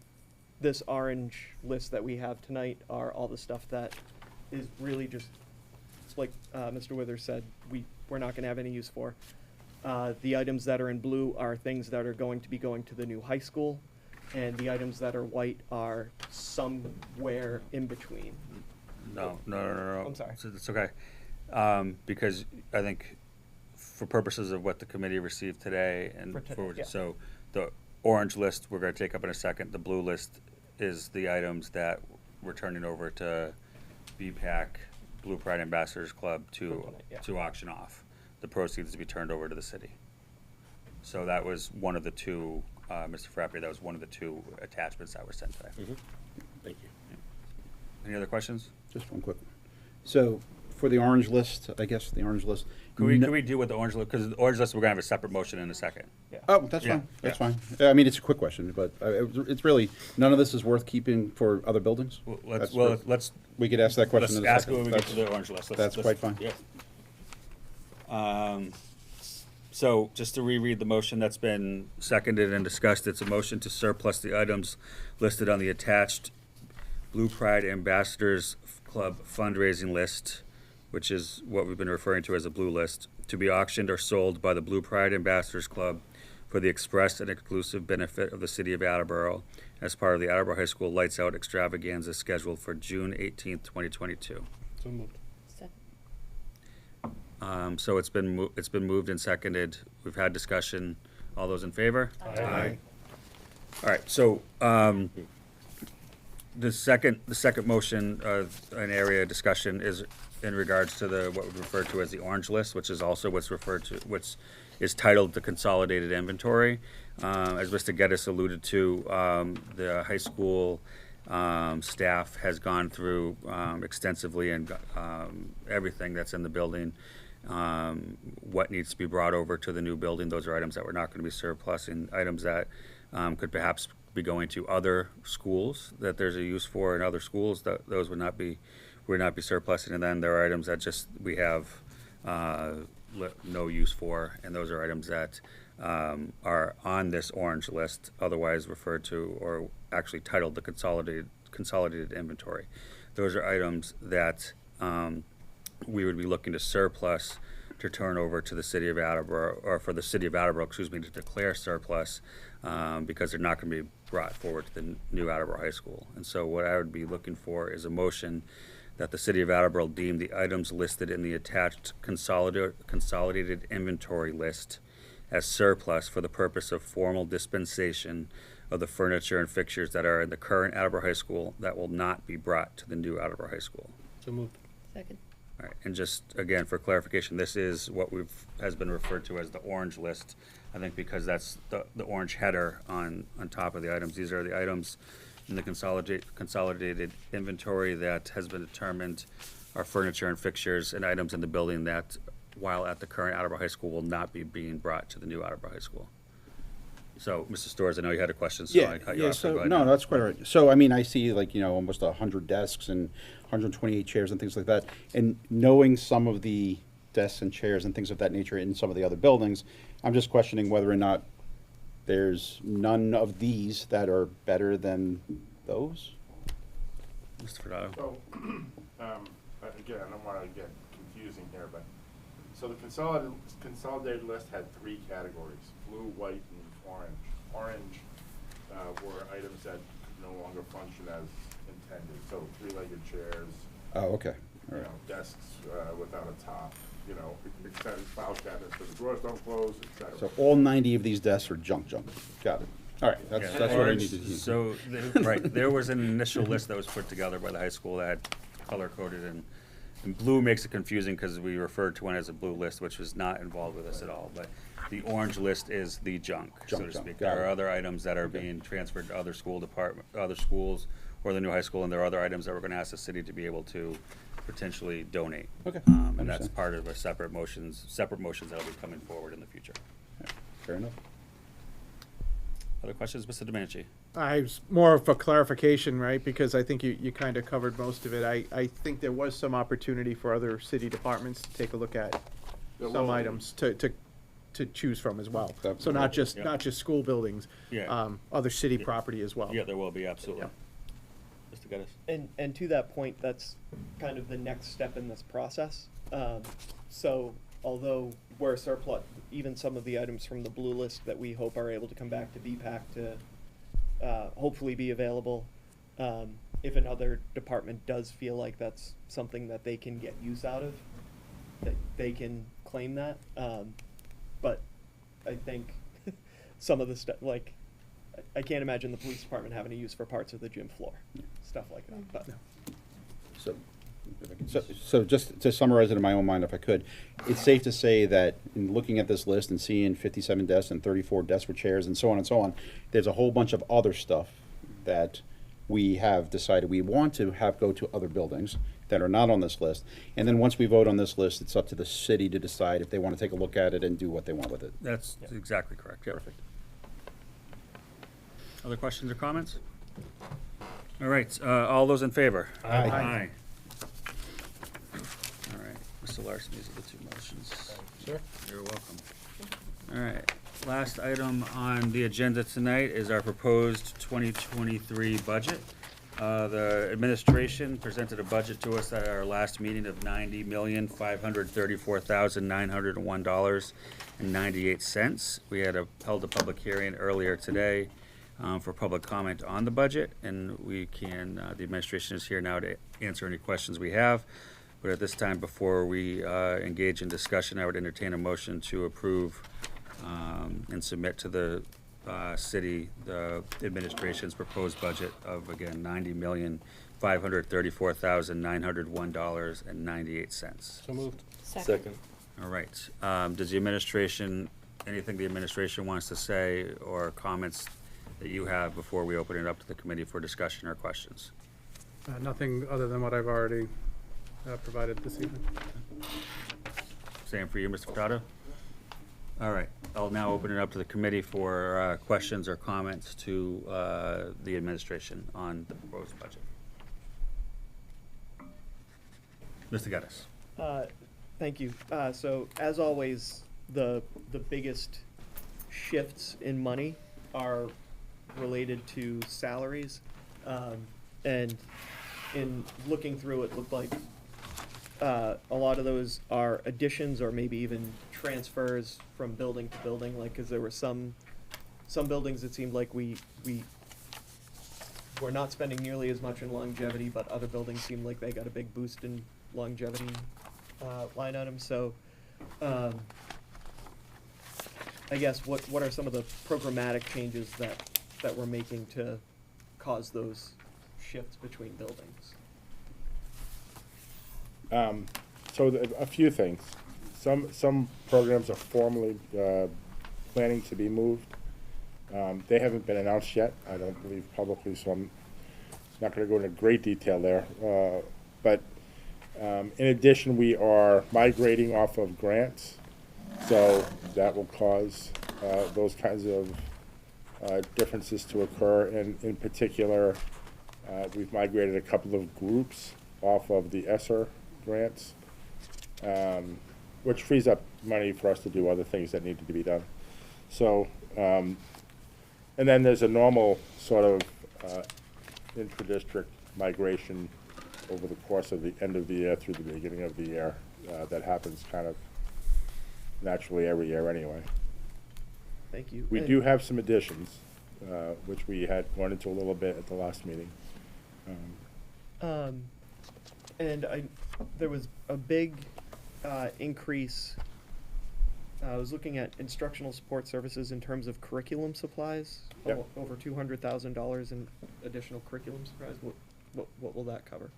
[SPEAKER 12] this orange list that we have tonight are all the stuff that is really just, like Mr. Withers said, we're not going to have any use for. The items that are in blue are things that are going to be going to the new high school, and the items that are white are somewhere in between.
[SPEAKER 2] No.
[SPEAKER 12] I'm sorry.
[SPEAKER 2] It's okay. Because I think for purposes of what the committee received today, and so the orange list we're going to take up in a second. The blue list is the items that we're turning over to BPAC, Blue Pride Ambassadors Club, to auction off. The proceeds to be turned over to the city. So that was one of the two, Mr. Frappier, that was one of the two attachments that were sent today.
[SPEAKER 6] Mm-hmm. Thank you.
[SPEAKER 2] Yeah. Any other questions?
[SPEAKER 11] Just one quick one. So for the orange list, I guess the orange list.
[SPEAKER 2] Can we deal with the orange list? Because the orange list, we're going to have a separate motion in a second.
[SPEAKER 12] Yeah.
[SPEAKER 11] Oh, that's fine. That's fine. I mean, it's a quick question, but it's really, none of this is worth keeping for other buildings?
[SPEAKER 6] We could ask that question in a second.
[SPEAKER 2] Let's ask when we get to the orange list.
[SPEAKER 11] That's quite fine.
[SPEAKER 2] Yeah. So just to reread the motion that's been seconded and discussed, it's a motion to surplus the items listed on the attached Blue Pride Ambassadors Club fundraising list, which is what we've been referring to as a blue list, to be auctioned or sold by the Blue Pride Ambassadors Club for the express and exclusive benefit of the city of Attleboro as part of the Attleboro High School Lights Out extravaganza scheduled for June 18th, 2022.
[SPEAKER 13] So moved.
[SPEAKER 2] So it's been moved and seconded. We've had discussion. All those in favor?
[SPEAKER 13] Aye.
[SPEAKER 2] All right. So the second motion, an area of discussion is in regards to what we refer to as the orange list, which is also which is titled the consolidated inventory. As Mr. Geddes alluded to, the high school staff has gone through extensively and everything that's in the building. What needs to be brought over to the new building. Those are items that we're not going to be surplusing, items that could perhaps be going to other schools that there's a use for in other schools. Those would not be surplusing. And then there are items that just we have no use for, and those are items that are on this orange list, otherwise referred to or actually titled the consolidated inventory. Those are items that we would be looking to surplus to turn over to the city of Attleboro, or for the city of Attleboro, to declare surplus because they're not going to be brought forward to the new Attleboro High School. And so what I would be looking for is a motion that the city of Attleboro deem the items listed in the attached consolidated inventory list as surplus for the purpose of formal dispensation of the furniture and fixtures that are in the current Attleboro High School that will not be brought to the new Attleboro High School.
[SPEAKER 13] So moved.
[SPEAKER 3] Second.
[SPEAKER 2] All right, and just again for clarification, this is what has been referred to as the orange list. I think because that's the orange header on top of the items. These are the items in the consolidated inventory that has been determined are furniture and fixtures and items in the building that, while at the current Attleboro High School, will not be being brought to the new Attleboro High School. So, Mr. Storrs, I know you had a question, so I cut you off, so go ahead.
[SPEAKER 11] No, that's quite all right. So, I mean, I see like, almost 100 desks and 128 chairs and things like that. And knowing some of the desks and chairs and things of that nature in some of the other buildings, I'm just questioning whether or not there's none of these that are better than those?
[SPEAKER 2] Mr. Furtado?
[SPEAKER 17] So, again, I don't want to get confusing here, but, so the consolidated list had 3 categories: blue, white, and orange. Orange were items that could no longer function as intended, so 3-legged chairs.
[SPEAKER 11] Oh, okay. All right.
[SPEAKER 17] Desks without a top, extended file cabinets because the drawers don't close, etc.
[SPEAKER 11] So all 90 of these desks are junk. Got it. All right, that's what I
[SPEAKER 2] Orange,
[SPEAKER 11] needed to hear.
[SPEAKER 2] so, right, there was an initial list that was put together by the high school that had color-coded, and blue makes it confusing because we referred to one as a blue list, which was not involved with us at all, but the orange list is the junk, so to speak. There are other items that are being transferred to other schools, or the new high school, and there are other items that we're gonna ask the city to be able to potentially donate.
[SPEAKER 11] Okay.
[SPEAKER 2] And that's part of our separate motions that'll be coming forward in the future.
[SPEAKER 11] Fair enough.
[SPEAKER 2] Other questions, Mr. Domenici?
[SPEAKER 15] I was more of a clarification, right, because I think you kind of covered most of it. I think there was some opportunity for other city departments to take a look at some items to choose from as well. So not just school buildings, other city property as well.
[SPEAKER 2] Yeah, there will be, absolutely. Mr. Geddes?
[SPEAKER 12] And to that point, that's kind of the next step in this process. So although we're surplus, even some of the items from the blue list that we hope are able to come back to BPAC to hopefully be available, if another department does feel like that's something that they can get use out of, that they can claim that. But I think some of the stuff, like, I can't imagine the police department having a use for parts of the gym floor, stuff like that. But
[SPEAKER 11] So just to summarize it in my own mind, if I could, it's safe to say that in looking at this list and seeing 57 desks and 34 desks with chairs and so on, there's a whole bunch of other stuff that we have decided we want to have go to other buildings that are not on this list. And then once we vote on this list, it's up to the city to decide if they want to take a look at it and do what they want with it.
[SPEAKER 2] That's exactly correct. Yeah. Perfect. Other questions or comments? All right, all those in favor?
[SPEAKER 11] Aye.
[SPEAKER 2] Aye. All right, Mr. Larson, these are the 2 motions.
[SPEAKER 11] Sure.
[SPEAKER 2] You're welcome. All right, last item on the agenda tonight is our proposed 2023 budget. The administration presented a budget to us at our last meeting of $90,534,901.98. We had held a public hearing earlier today for public comment on the budget, and we can, the administration is here now to answer any questions we have. But at this time, before we engage in discussion, I would entertain a motion to approve and submit to the city the administration's proposed budget of, again, $90,534,901.98.
[SPEAKER 6] So moved.
[SPEAKER 14] Second.
[SPEAKER 2] All right. Does the administration, anything the administration wants to say or comments that you have before we open it up to the committee for discussion or questions?
[SPEAKER 5] Nothing other than what I've already provided this evening.
[SPEAKER 2] Same for you, Mr. Furtado? All right. I'll now open it up to the committee for questions or comments to the administration on the proposed budget. Mr. Geddes.
[SPEAKER 12] Thank you. So as always, the biggest shifts in money are related to salaries, and in looking through it, looked like a lot of those are additions or maybe even transfers from building to building. Like, because there were some buildings that seemed like we were not spending nearly as much in longevity, but other buildings seemed like they got a big boost in longevity line items. So I guess what are some of the programmatic changes that we're making to cause those shifts between buildings?
[SPEAKER 17] A few things. Some programs are formally planning to be moved. They haven't been announced yet, I don't believe publicly, so not going to go into great detail there, but in addition, we are migrating off of grants, so that will cause those kinds of differences to occur. And in particular, we've migrated a couple of groups off of the ESSER grants, which frees up money for us to do other things that need to be done. So, and then there's a normal sort of intra-district migration over the course of the end of the year through the beginning of the year that happens kind of naturally every year anyway.
[SPEAKER 12] Thank you.
[SPEAKER 17] We do have some additions, which we had gone into a little bit at the last meeting.
[SPEAKER 12] And there was a big increase. I was looking at instructional support services in terms of curriculum supplies.
[SPEAKER 17] Yep.
[SPEAKER 12] Over $200,000 in additional curriculum supplies. What will that cover?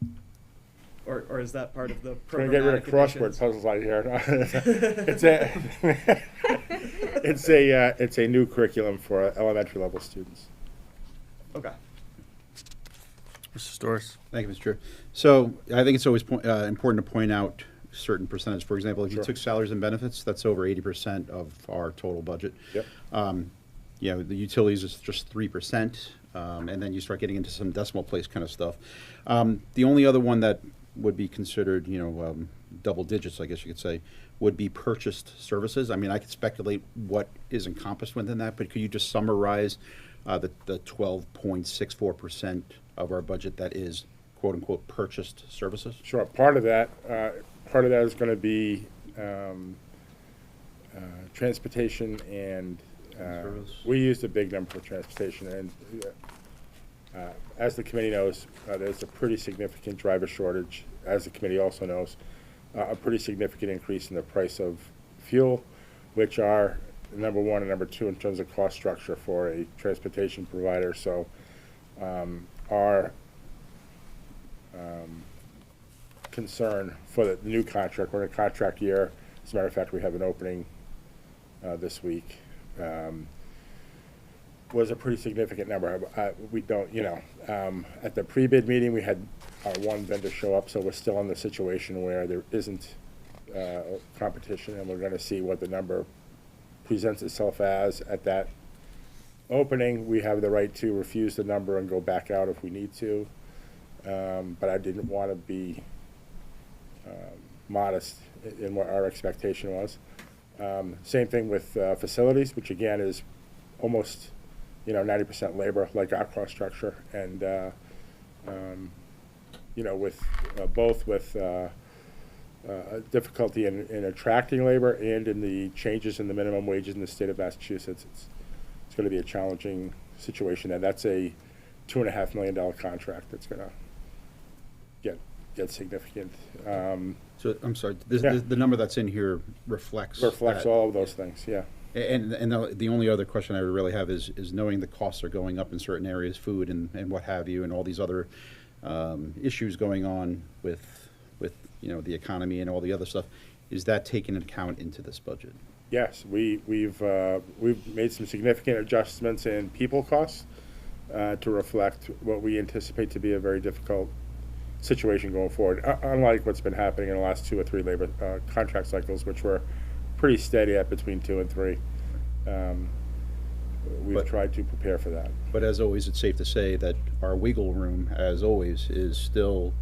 [SPEAKER 12] Or is that part of the
[SPEAKER 17] Trying to get rid of
[SPEAKER 12] programmatic
[SPEAKER 17] crossword puzzles out here. It's a new curriculum for elementary level students.
[SPEAKER 12] Okay.
[SPEAKER 2] Mr. Storrs.
[SPEAKER 11] Thank you, Mr. Chair. So I think it's always important to point out certain percentage. For example, if you
[SPEAKER 17] Sure.
[SPEAKER 11] took salaries and benefits, that's over 80% of our total budget.
[SPEAKER 17] Yep.
[SPEAKER 11] You know, the utilities is just 3%, and then you start getting into some decimal place kind of stuff. The only other one that would be considered, you know, double digits, I guess you could say, would be purchased services. I mean, I could speculate what is encompassed within that, but could you just summarize the 12.64% of our budget that is quote unquote purchased services?
[SPEAKER 17] Sure. Part of that is going to be transportation and we used a big number for transportation, and as the committee knows, there's a pretty significant driver shortage. As the committee also knows, a pretty significant increase in the price of fuel, which are number one and number two in terms of cost structure for a transportation provider. So our concern for the new contract, we're in a contract year. As a matter of fact, we have an opening this week. Was a pretty significant number. We don't, you know, at the pre-bid meeting, we had one vendor show up, so we're still in the situation where there isn't competition, and we're going to see what the number presents itself as at that opening. We have the right to refuse the number and go back out if we need to, but I didn't want to be modest in what our expectation was. Same thing with facilities, which again is almost, you know, 90% labor, like our cost structure, and you know, with both with difficulty in attracting labor and in the changes in the minimum wages in the state of Massachusetts, it's going to be a challenging situation, and that's a $2.5 million contract that's going to get significant.
[SPEAKER 11] So I'm sorry,
[SPEAKER 17] Yeah.
[SPEAKER 11] the number that's in here reflects that.
[SPEAKER 17] all of those things, yeah.
[SPEAKER 11] And the only other question I would really have is knowing the costs are going up in certain areas, food and what have you, and all these other issues going on with you know, the economy and all the other stuff. Is that taken into account into this budget?
[SPEAKER 17] Yes, we've made some significant adjustments in people costs to reflect what we anticipate to be a very difficult situation going forward. Unlike what's been happening in the last 2 or 3 labor contract cycles, which were pretty steady at between 2 and 3. We've tried to prepare for that.
[SPEAKER 11] But as always, it's safe to say that our wiggle room, as always, is still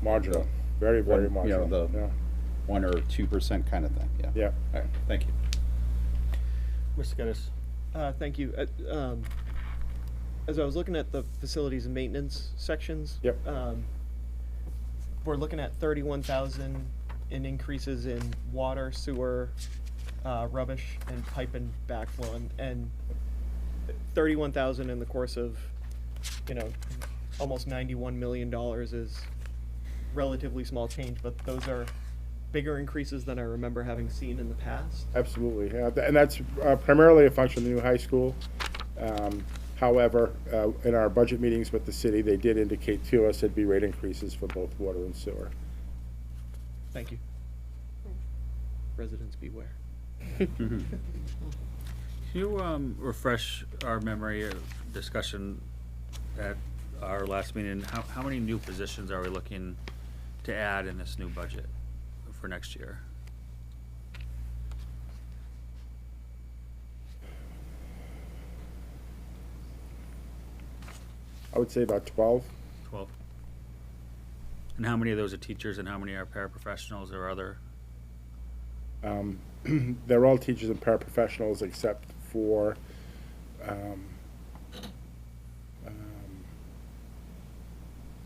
[SPEAKER 17] marginal, very, very marginal.
[SPEAKER 11] You know, the
[SPEAKER 17] yeah.
[SPEAKER 11] 1 or 2% kind of thing. Yeah.
[SPEAKER 17] Yeah.
[SPEAKER 11] All right. Thank you.
[SPEAKER 2] Mr. Geddes.
[SPEAKER 12] Thank you. As I was looking at the facilities and maintenance sections,
[SPEAKER 17] yep.
[SPEAKER 12] We're looking at 31,000 in increases in water, sewer, rubbish, and pipe and backflow, and 31,000 in the course of, you know, almost $91 million is relatively small change, but those are bigger increases than I remember having seen in the past.
[SPEAKER 17] Absolutely, yeah. And that's primarily a function of the new high school. However, in our budget meetings with the city, they did indicate to us it'd be rate increases for both water and sewer.
[SPEAKER 12] Thank you. Residents beware.
[SPEAKER 2] Can you refresh our memory of discussion at our last meeting, how many new positions are we looking to add in this new budget for next year?
[SPEAKER 17] I would say about 12.
[SPEAKER 2] 12. And how many of those are teachers and how many are paraprofessionals or other?
[SPEAKER 17] They're all teachers and paraprofessionals except for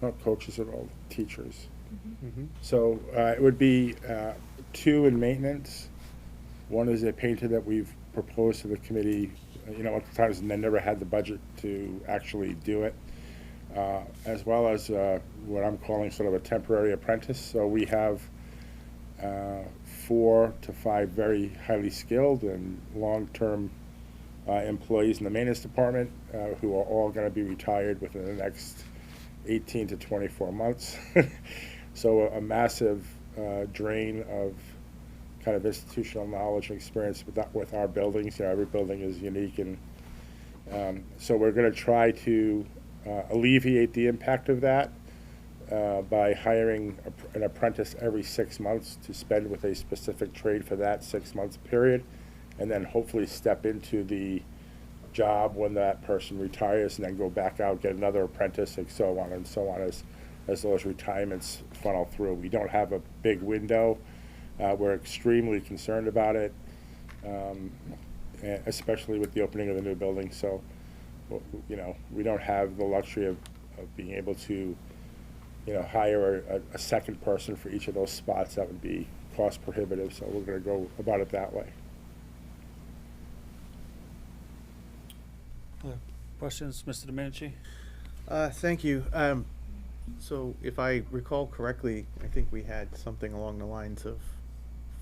[SPEAKER 17] not coaches at all, teachers. So it would be 2 in maintenance. One is a painter that we've proposed to the committee, at the times, and they never had the budget to actually do it, as well as what I'm calling sort of a temporary apprentice. So we have 4 to 5 very highly skilled and long-term employees in the maintenance department who are all going to be retired within the next 18 to 24 months. So a massive drain of kind of institutional knowledge and experience with our buildings. Every building is unique, and so we're going to try to alleviate the impact of that by hiring an apprentice every 6 months to spend with a specific trade for that 6 month period, and then hopefully step into the job when that person retires, and then go back out, get another apprentice, and so on as those retirements funnel through. We don't have a big window. We're extremely concerned about it, especially with the opening of the new building. So, we don't have the luxury of being able to, hire a second person for each of those spots. That would be cost prohibitive. So we're going to go about it that way.
[SPEAKER 2] Questions, Mr. Domenici?
[SPEAKER 15] Thank you. So if I recall correctly, I think we had something along the lines of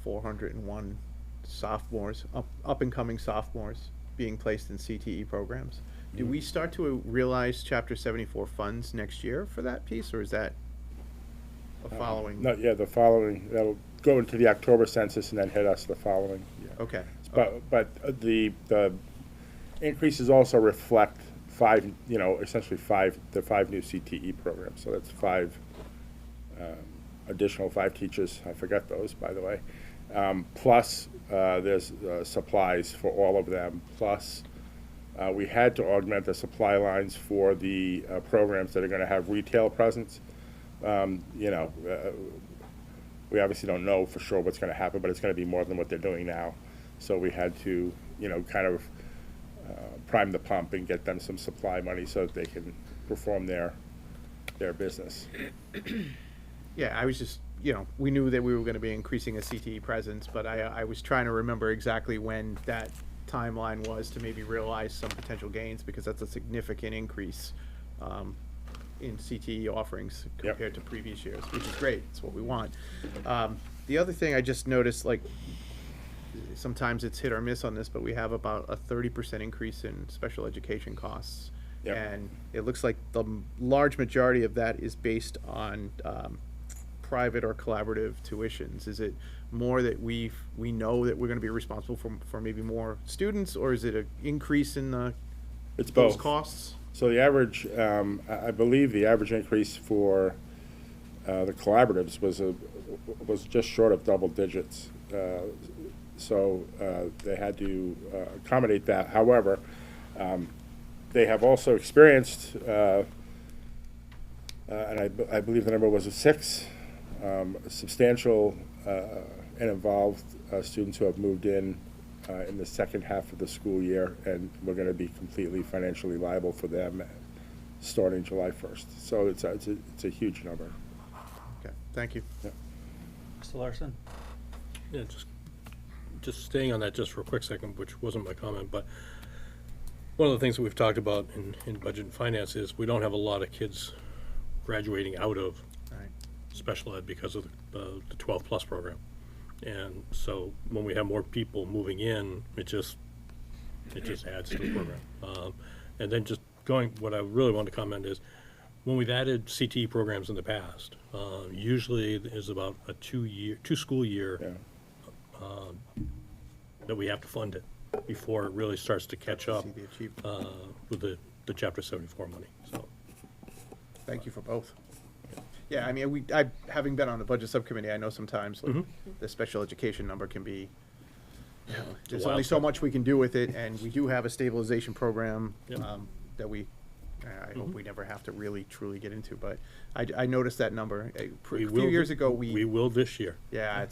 [SPEAKER 15] 401 sophomores, up-and-coming sophomores being placed in CTE programs. Do we start to realize Chapter 74 funds next year for that piece, or is that a following?
[SPEAKER 17] The following. That'll go into the October census and then hit us the following year.
[SPEAKER 15] Okay.
[SPEAKER 17] But the increases also reflect essentially the 5 new CTE programs. So that's 5 additional 5 teachers. I forgot those, by the way. Plus, there's supplies for all of them. Plus, we had to augment the supply lines for the programs that are going to have retail presence. We obviously don't know for sure what's going to happen, but it's going to be more than what they're doing now. So we had to, kind of prime the pump and get them some supply money so that they can perform their business.
[SPEAKER 15] Yeah, I was just, we knew that we were going to be increasing a CTE presence, but I was trying to remember exactly when that timeline was to maybe realize some potential gains, because that's a significant increase in CTE offerings compared to previous years, which is great. It's what we want. The other thing I just noticed, sometimes it's hit or miss on this, but we have about a 30% increase in special education costs. Yep. And it looks like the large majority of that is based on private or collaborative tuitions. Is it more that we know that we're going to be responsible for maybe more students, or is it an increase in
[SPEAKER 17] those
[SPEAKER 15] both costs?
[SPEAKER 17] So the average, I believe the average increase for the collaboratives was just short of double digits. So they had to accommodate that. However, they have also experienced, and I believe the number was 6, substantial and involved students who have moved in the second half of the school year, and we're going to be completely financially liable for them starting July 1st. So it's a huge number.
[SPEAKER 15] Okay, thank you.
[SPEAKER 17] Yeah.
[SPEAKER 2] Mr. Larson?
[SPEAKER 13] Yeah, just staying on that just for a quick second, which wasn't my comment, but one of the things that we've talked about in budget and finance is we don't have a lot of kids graduating out of special ed because of the 12 plus program. And so when we have more people moving in, it just adds to the program. And then just what I really want to comment is when we've added CTE programs in the past, usually there's about a 2 school year that we have to fund it before it really starts to catch up with the Chapter 74 money. So
[SPEAKER 15] Thank you for both. Yeah, I mean, having been on the budget subcommittee, I know sometimes like, the special education number can be, you know, there's only so much we can do with it, and we do have a stabilization program that I hope we never have to really truly get into, but I noticed that number a few years ago.
[SPEAKER 13] We will this year.
[SPEAKER 15] Yeah,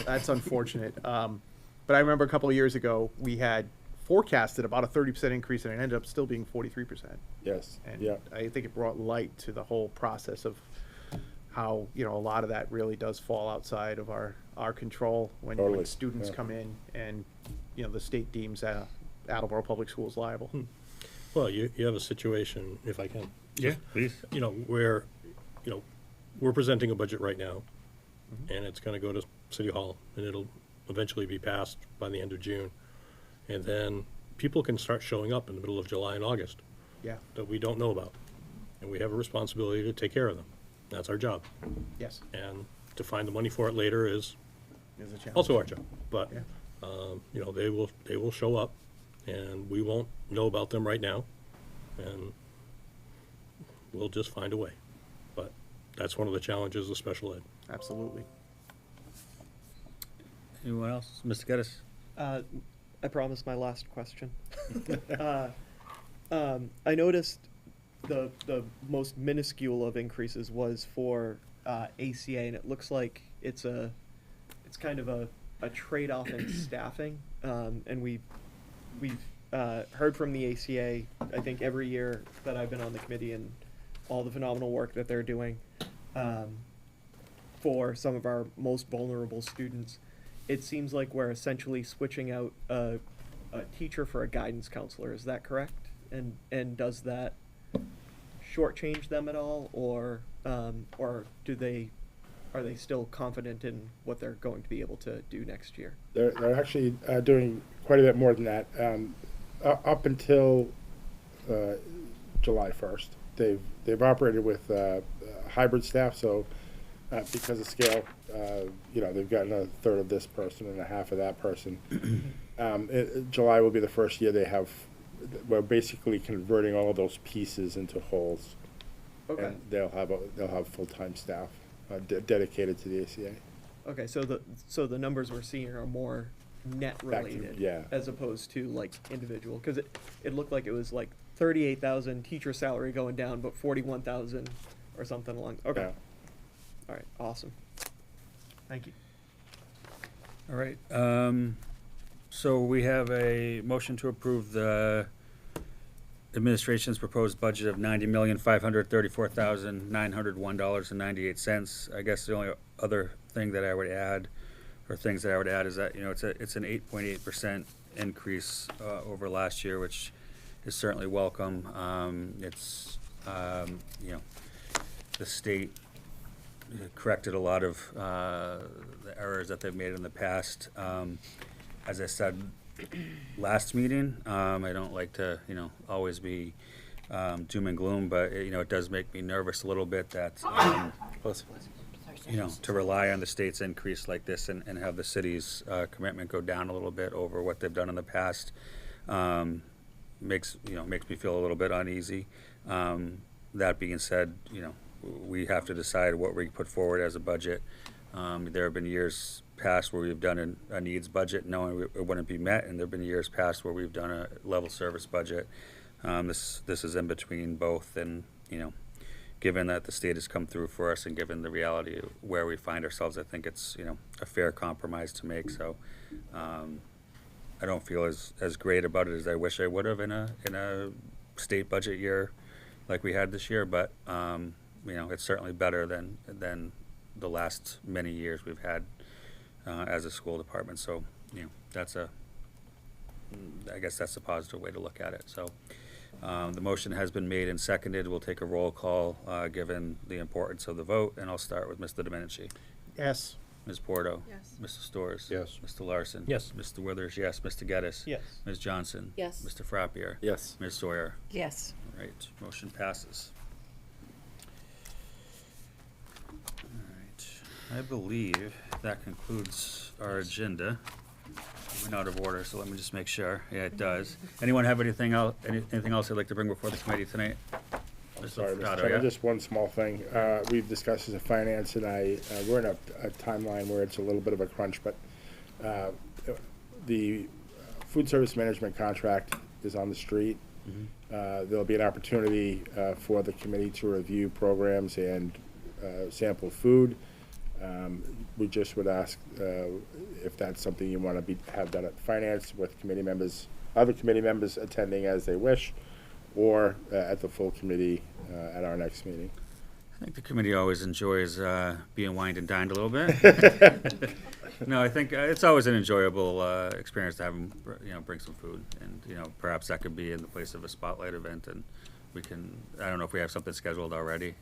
[SPEAKER 15] that's unfortunate. But I remember a couple of years ago we had forecasted about a 30% increase, and it ended up still being 43%.
[SPEAKER 6] Yes.
[SPEAKER 15] And I think it brought light to the whole process of how, you know, a lot of that really does fall outside of our control when students come in and, you know, the state deems Attleboro Public Schools liable.
[SPEAKER 13] Well, you have a situation, if I can.
[SPEAKER 2] Yeah, please.
[SPEAKER 13] You know, where, you know, we're presenting a budget right now, and it's gonna go to City Hall, and it'll eventually be passed by the end of June. And then people can start showing up in the middle of July and August.
[SPEAKER 15] Yeah.
[SPEAKER 13] That we don't know about. And we have a responsibility to take care of them. That's our job.
[SPEAKER 15] Yes.
[SPEAKER 13] And to find the money for it later is
[SPEAKER 15] a challenge.
[SPEAKER 13] also our job. But, you know, they will show up, and we won't know about them right now, and we'll just find a way. But that's one of the challenges of special ed.
[SPEAKER 15] Absolutely.
[SPEAKER 2] Anyone else? Mr. Geddes?
[SPEAKER 12] I promised my last question. I noticed the most minuscule of increases was for ACA, and it looks like it's kind of a trade-off in staffing, and we've heard from the ACA, I think every year that I've been on the committee, and all the phenomenal work that they're doing for some of our most vulnerable students. It seems like we're essentially switching out a teacher for a guidance counselor. Is that correct? And does that shortchange them at all, or are they still confident in what they're going to be able to do next year?
[SPEAKER 17] They're actually doing quite a bit more than that. Up until July 1st, they've operated with hybrid staff. So because of scale, you know, they've gotten a third of this person and a half of that person. July will be the first year we're basically converting all of those pieces into wholes.
[SPEAKER 12] Okay.
[SPEAKER 17] And they'll have full-time staff dedicated to the ACA.
[SPEAKER 12] Okay, so the numbers we're seeing are more net related, as opposed to like individual, because it looked like it was like 38,000 teacher salary going down, but 41,000 or something along. Okay.
[SPEAKER 17] Yeah.
[SPEAKER 12] All right. Awesome. Thank you.
[SPEAKER 2] All right, so we have a motion to approve the administration's proposed budget of $90,534,901.98. I guess the only other thing that I would add, or things that I would add, is that, you know, it's an 8.8% increase over last year, which is certainly welcome. You know, the state corrected a lot of the errors that they've made in the past. As I said last meeting, I don't like to, you know, always be doom and gloom, but you know, it does make me nervous a little bit that you know, to rely on the state's increase like this and have the city's commitment go down a little bit over what they've done in the past makes me feel a little bit uneasy. That being said, you know, we have to decide what we put forward as a budget. There have been years past where we've done a needs budget knowing it wouldn't be met, and there have been years past where we've done a level service budget. This is in between both, and you know, given that the state has come through for us and given the reality of where we find ourselves, I think it's, you know, a fair compromise to make. So I don't feel as great about it as I wish I would have in a state budget year like we had this year, but you know, it's certainly better than the last many years we've had as a school department. So, you know, I guess that's a positive way to look at it. So the motion has been made and seconded. We'll take a roll call given the importance of the vote, and I'll start with Mr. Domenici.
[SPEAKER 15] Yes.
[SPEAKER 2] Ms. Porto?
[SPEAKER 3] Yes.
[SPEAKER 2] Mr. Storrs?
[SPEAKER 17] Yes.
[SPEAKER 2] Mr. Larson?
[SPEAKER 13] Yes.
[SPEAKER 2] Mr. Withers? Yes. Mr. Geddes?
[SPEAKER 12] Yes.
[SPEAKER 2] Ms. Johnson?
[SPEAKER 3] Yes.
[SPEAKER 2] Mr. Frappier?
[SPEAKER 6] Yes.
[SPEAKER 2] Ms. Sawyer?
[SPEAKER 14] Yes.
[SPEAKER 2] All right, motion passes. All right, I believe that concludes our agenda. We went out of order, so let me just make sure. Yeah, it does. Anyone have anything else they'd like to bring before the committee tonight?
[SPEAKER 17] Sorry, Mr.
[SPEAKER 2] Prado,
[SPEAKER 17] Chairman,
[SPEAKER 2] yeah?
[SPEAKER 17] just one small thing. We've discussed as a finance, and we're in a timeline where it's a little bit of a crunch, but the food service management contract is on the street. There'll be an opportunity for the committee to review programs and sample food. We just would ask if that's something you want to have done at finance with committee members, other committee members attending as they wish, or at the full committee at our next meeting.
[SPEAKER 2] I think the committee always enjoys being wined and dined a little bit. No, I think it's always an enjoyable experience to have them, bring some food, and perhaps that could be in the place of a spotlight event, and we can. I don't know if we have something scheduled already.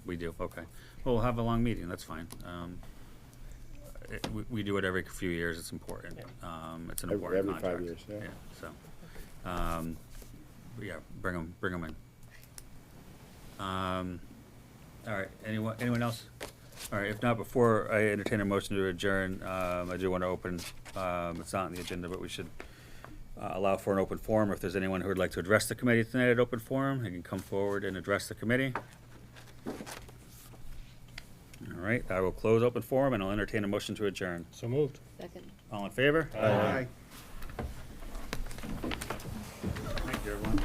[SPEAKER 2] We do. Okay. Well, we'll have a long meeting. That's fine. We do it every few years. It's important. It's an important
[SPEAKER 17] every
[SPEAKER 2] contract.
[SPEAKER 17] 5 years. Yeah.
[SPEAKER 2] So, yeah, bring them in. All right. Anyone else? All right. If not, before I entertain a motion to adjourn, I do want to open. It's not on the agenda, but we should allow for an open forum. If there's anyone who would like to address the committee tonight at open forum, they can come forward and address the committee. All right. I will close open forum, and I'll entertain a motion to adjourn.
[SPEAKER 13] So moved.
[SPEAKER 14] Second.
[SPEAKER 2] All in favor?
[SPEAKER 13] Aye.
[SPEAKER 2] Thank you, everyone.